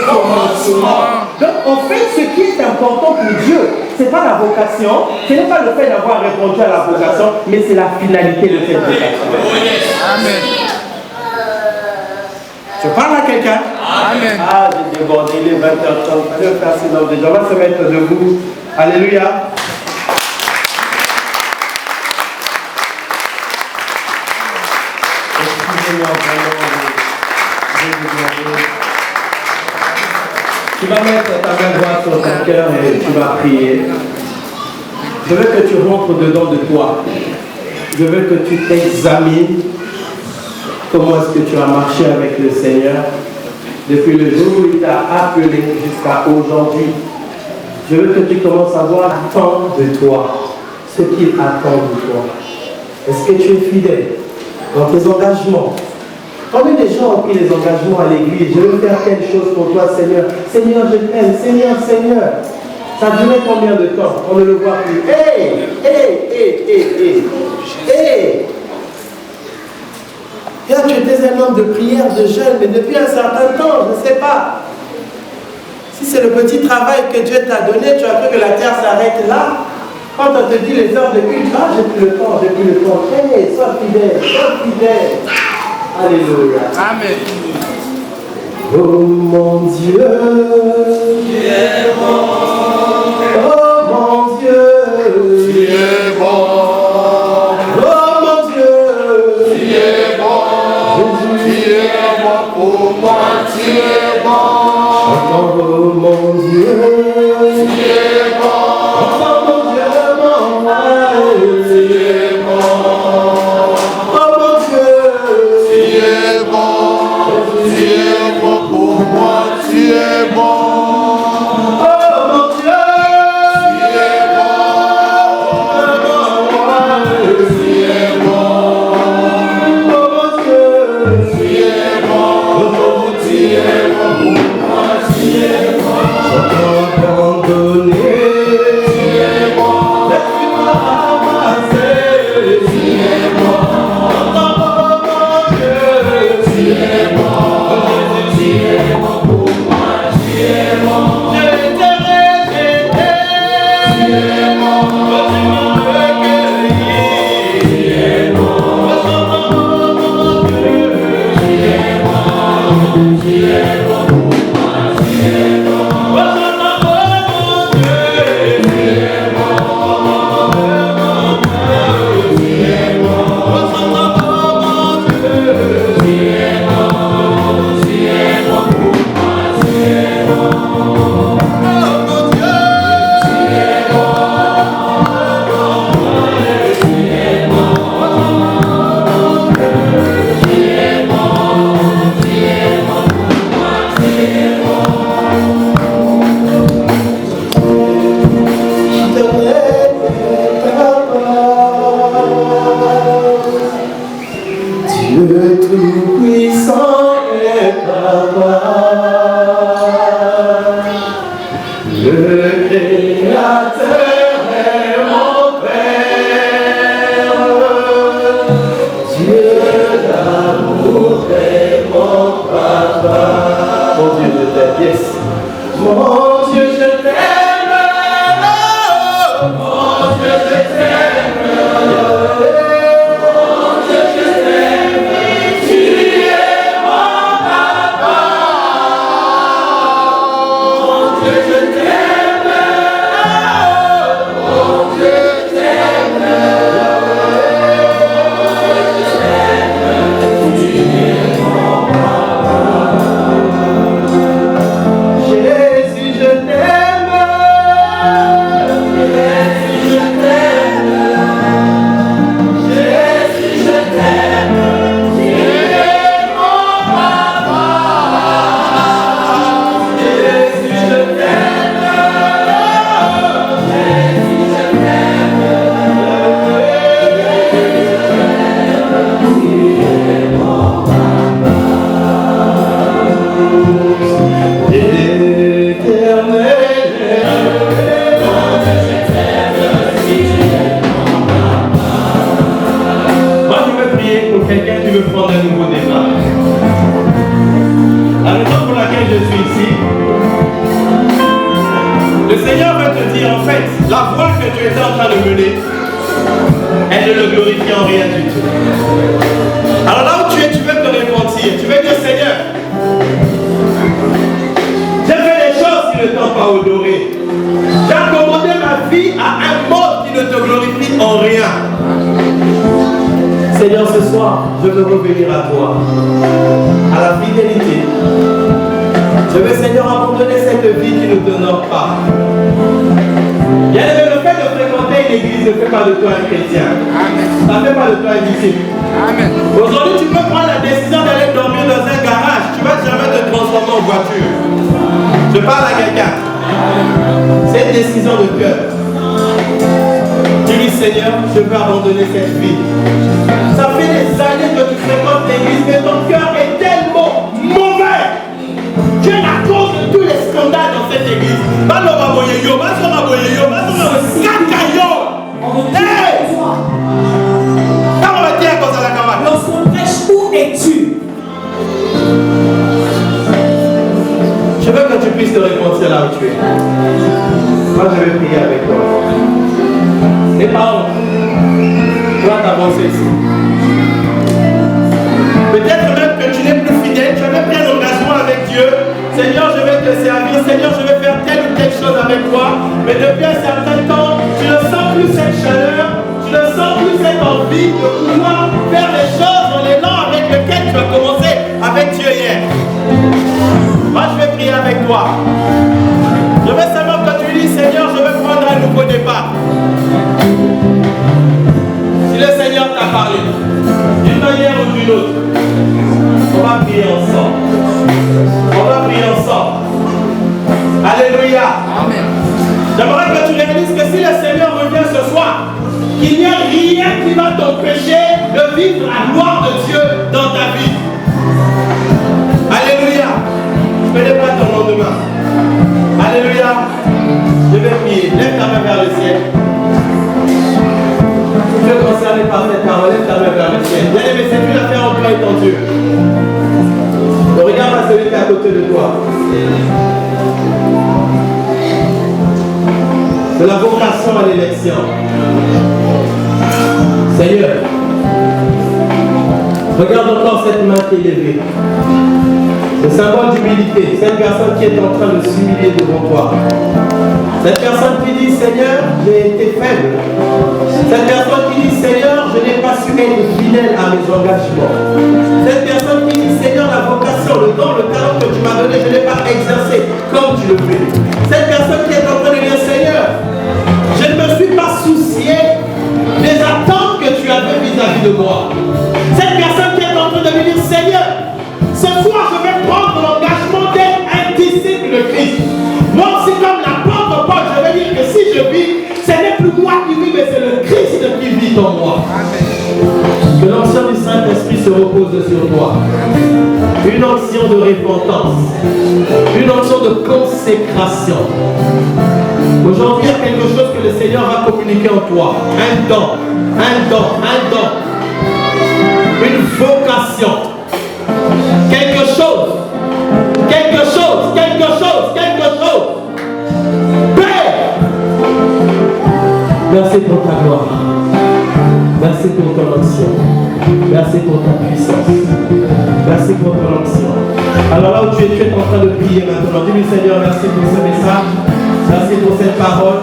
Speaker 1: commencement. Donc, en fait, ce qui est important pour Dieu, ce n'est pas la vocation, ce n'est pas le fait d'avoir répondu à la vocation, mais c'est la finalité de cette vocation. Amen. Je parle à quelqu'un? Amen. Ah, j'ai débordé, il est 20h30. Dieu merci, donc déjà, on va se mettre debout. Alléluia. Excusez-moi vraiment. Tu vas mettre ta main droite sur ton cœur et tu vas prier. Je veux que tu rentres dedans de toi. Je veux que tu t'examines. Comment est-ce que tu as marché avec le Seigneur depuis le jour où il t'a appelé jusqu'à aujourd'hui? Je veux que tu commences à voir attendre de toi ce qu'il attend de toi. Est-ce que tu es fidèle dans tes engagements? Combien de gens ont pris les engagements à l'église? Je veux faire quelque chose pour toi, Seigneur. Seigneur, je t'aime. Seigneur, Seigneur. Ça a duré combien de temps? On ne le voit plus. Hey! Là, tu étais un homme de prière, de jeûne, mais depuis un certain temps, je ne sais pas. Si c'est le petit travail que Dieu t'a donné, tu as cru que la terre s'arrête là. Quand on te dit les heures de culte, ah, j'ai plus le temps, j'ai plus le temps. Hey, sois fidèle, sois fidèle. Alléluia. Amen. Oh mon Dieu, tu es bon. Oh mon Dieu, tu es bon. Oh mon Dieu, tu es bon. Jésus, de pouvoir faire les choses dans l'élan avec lequel tu as commencé.
Speaker 6: une autre. On va prier ensemble. On va prier ensemble. Alléluia. Amen. J'aimerais que tu réalises que si le Seigneur revient ce soir, qu'il n'y a rien qui va t'empêcher de vivre la gloire de Dieu dans ta vie. Alléluia. Je ne connais pas ton lendemain. Alléluia. Je vais prier. Lève ta main vers le ciel. Tu es concerné par cette parole. Lève ta main vers le ciel. Bien-aimé, c'est une affaire en toi et en Dieu. Regarde à celui qui est à côté de toi. De la vocation à l'élection. Seigneur, regarde encore cette main qui est levée. Le symbole d'humilité. Cette personne qui est en train de s'humilier devant toi. Cette personne qui dit, Seigneur, j'ai été faible. Cette personne qui dit, Seigneur, je n'ai pas su être fidèle à mes engagements. Cette personne qui dit, Seigneur, la vocation, le don, le talent que tu m'as donné, je n'ai pas exercé comme tu le veux. Cette personne qui est en train de dire, Seigneur, je ne me suis pas soucié des attentes que tu avais vis-à-vis de moi. Cette personne qui est en train de me dire, Seigneur, ce soir je vais prendre l'engagement d'être un disciple de Christ. Moi aussi, comme l'apôtre Paul, je vais dire que si je vis, ce n'est plus moi qui vis, mais c'est le Christ qui vit en moi. Que l'onction du Saint-Esprit se repose sur toi. Une onction de repentance. Une onction de consécration. Aujourd'hui, il y a quelque chose que le Seigneur va communiquer en toi. Un don. Un don. Un don. Une vocation. Quelque chose. Quelque chose. Quelque chose. Quelque chose. Père. Merci pour ta gloire. Merci pour ton onction. Merci pour ta puissance. Merci pour ton onction. Alors là où tu es en train de prier maintenant. Dis-lui, Seigneur, merci pour ce message. Merci pour cette parole.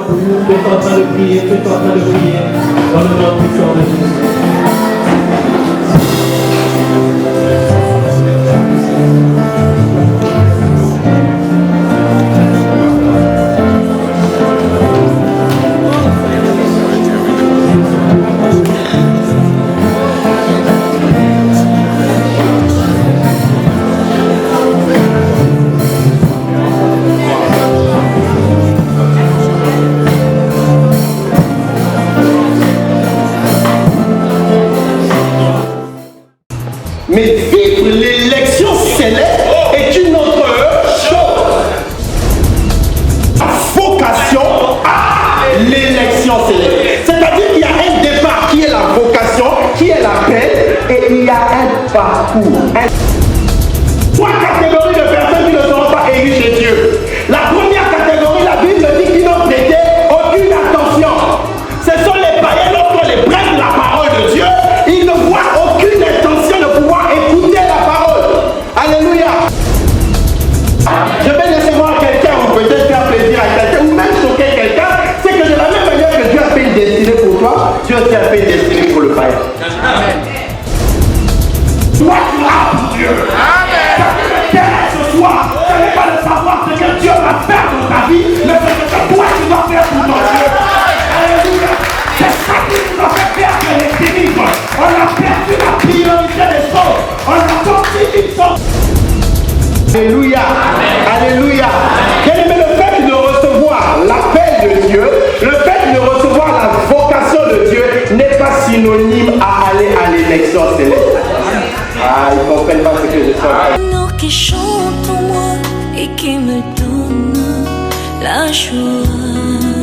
Speaker 6: Tu es en train de prier. Tu es en train de prier. Dans le nom puissant de Jésus.
Speaker 1: Mais vivre l'élection céleste est une autre chose. La vocation à l'élection céleste. C'est-à-dire qu'il y a un départ qui est la vocation, qui est l'appel, et il y a un parcours. Trois catégories de personnes qui ne seront pas élues chez Dieu. La première catégorie, la Bible dit qu'ils n'ont prêté aucune attention. Ce sont les païens, lorsqu'on les prête la parole de Dieu, ils ne voient aucune intention de pouvoir écouter la parole. Alléluia. Je vais laisser voir quelqu'un ou peut-être faire plaisir à quelqu'un ou même choquer quelqu'un. C'est que de la même manière que Dieu a fait une destinée pour toi, Dieu aussi a fait une destinée pour le païen. Amen. Toi, tu as pour Dieu. Amen. Ça qui m'intéresse ce soir, ce n'est pas de savoir ce que Dieu va faire dans ta vie, mais ce que toi tu dois faire pour ton Dieu. Alléluia. C'est ça qui nous a fait perdre l'équilibre. On a perdu la priorité des choses. On a sorti une chose. Alléluia. Alléluia. Bien-aimé, le fait de recevoir l'appel de Dieu, le fait de recevoir la vocation de Dieu n'est pas synonyme à aller à l'élection céleste. Ah, ils ne comprennent pas ce que je sens.
Speaker 2: L'amour qui chante en moi et qui me donne la joie.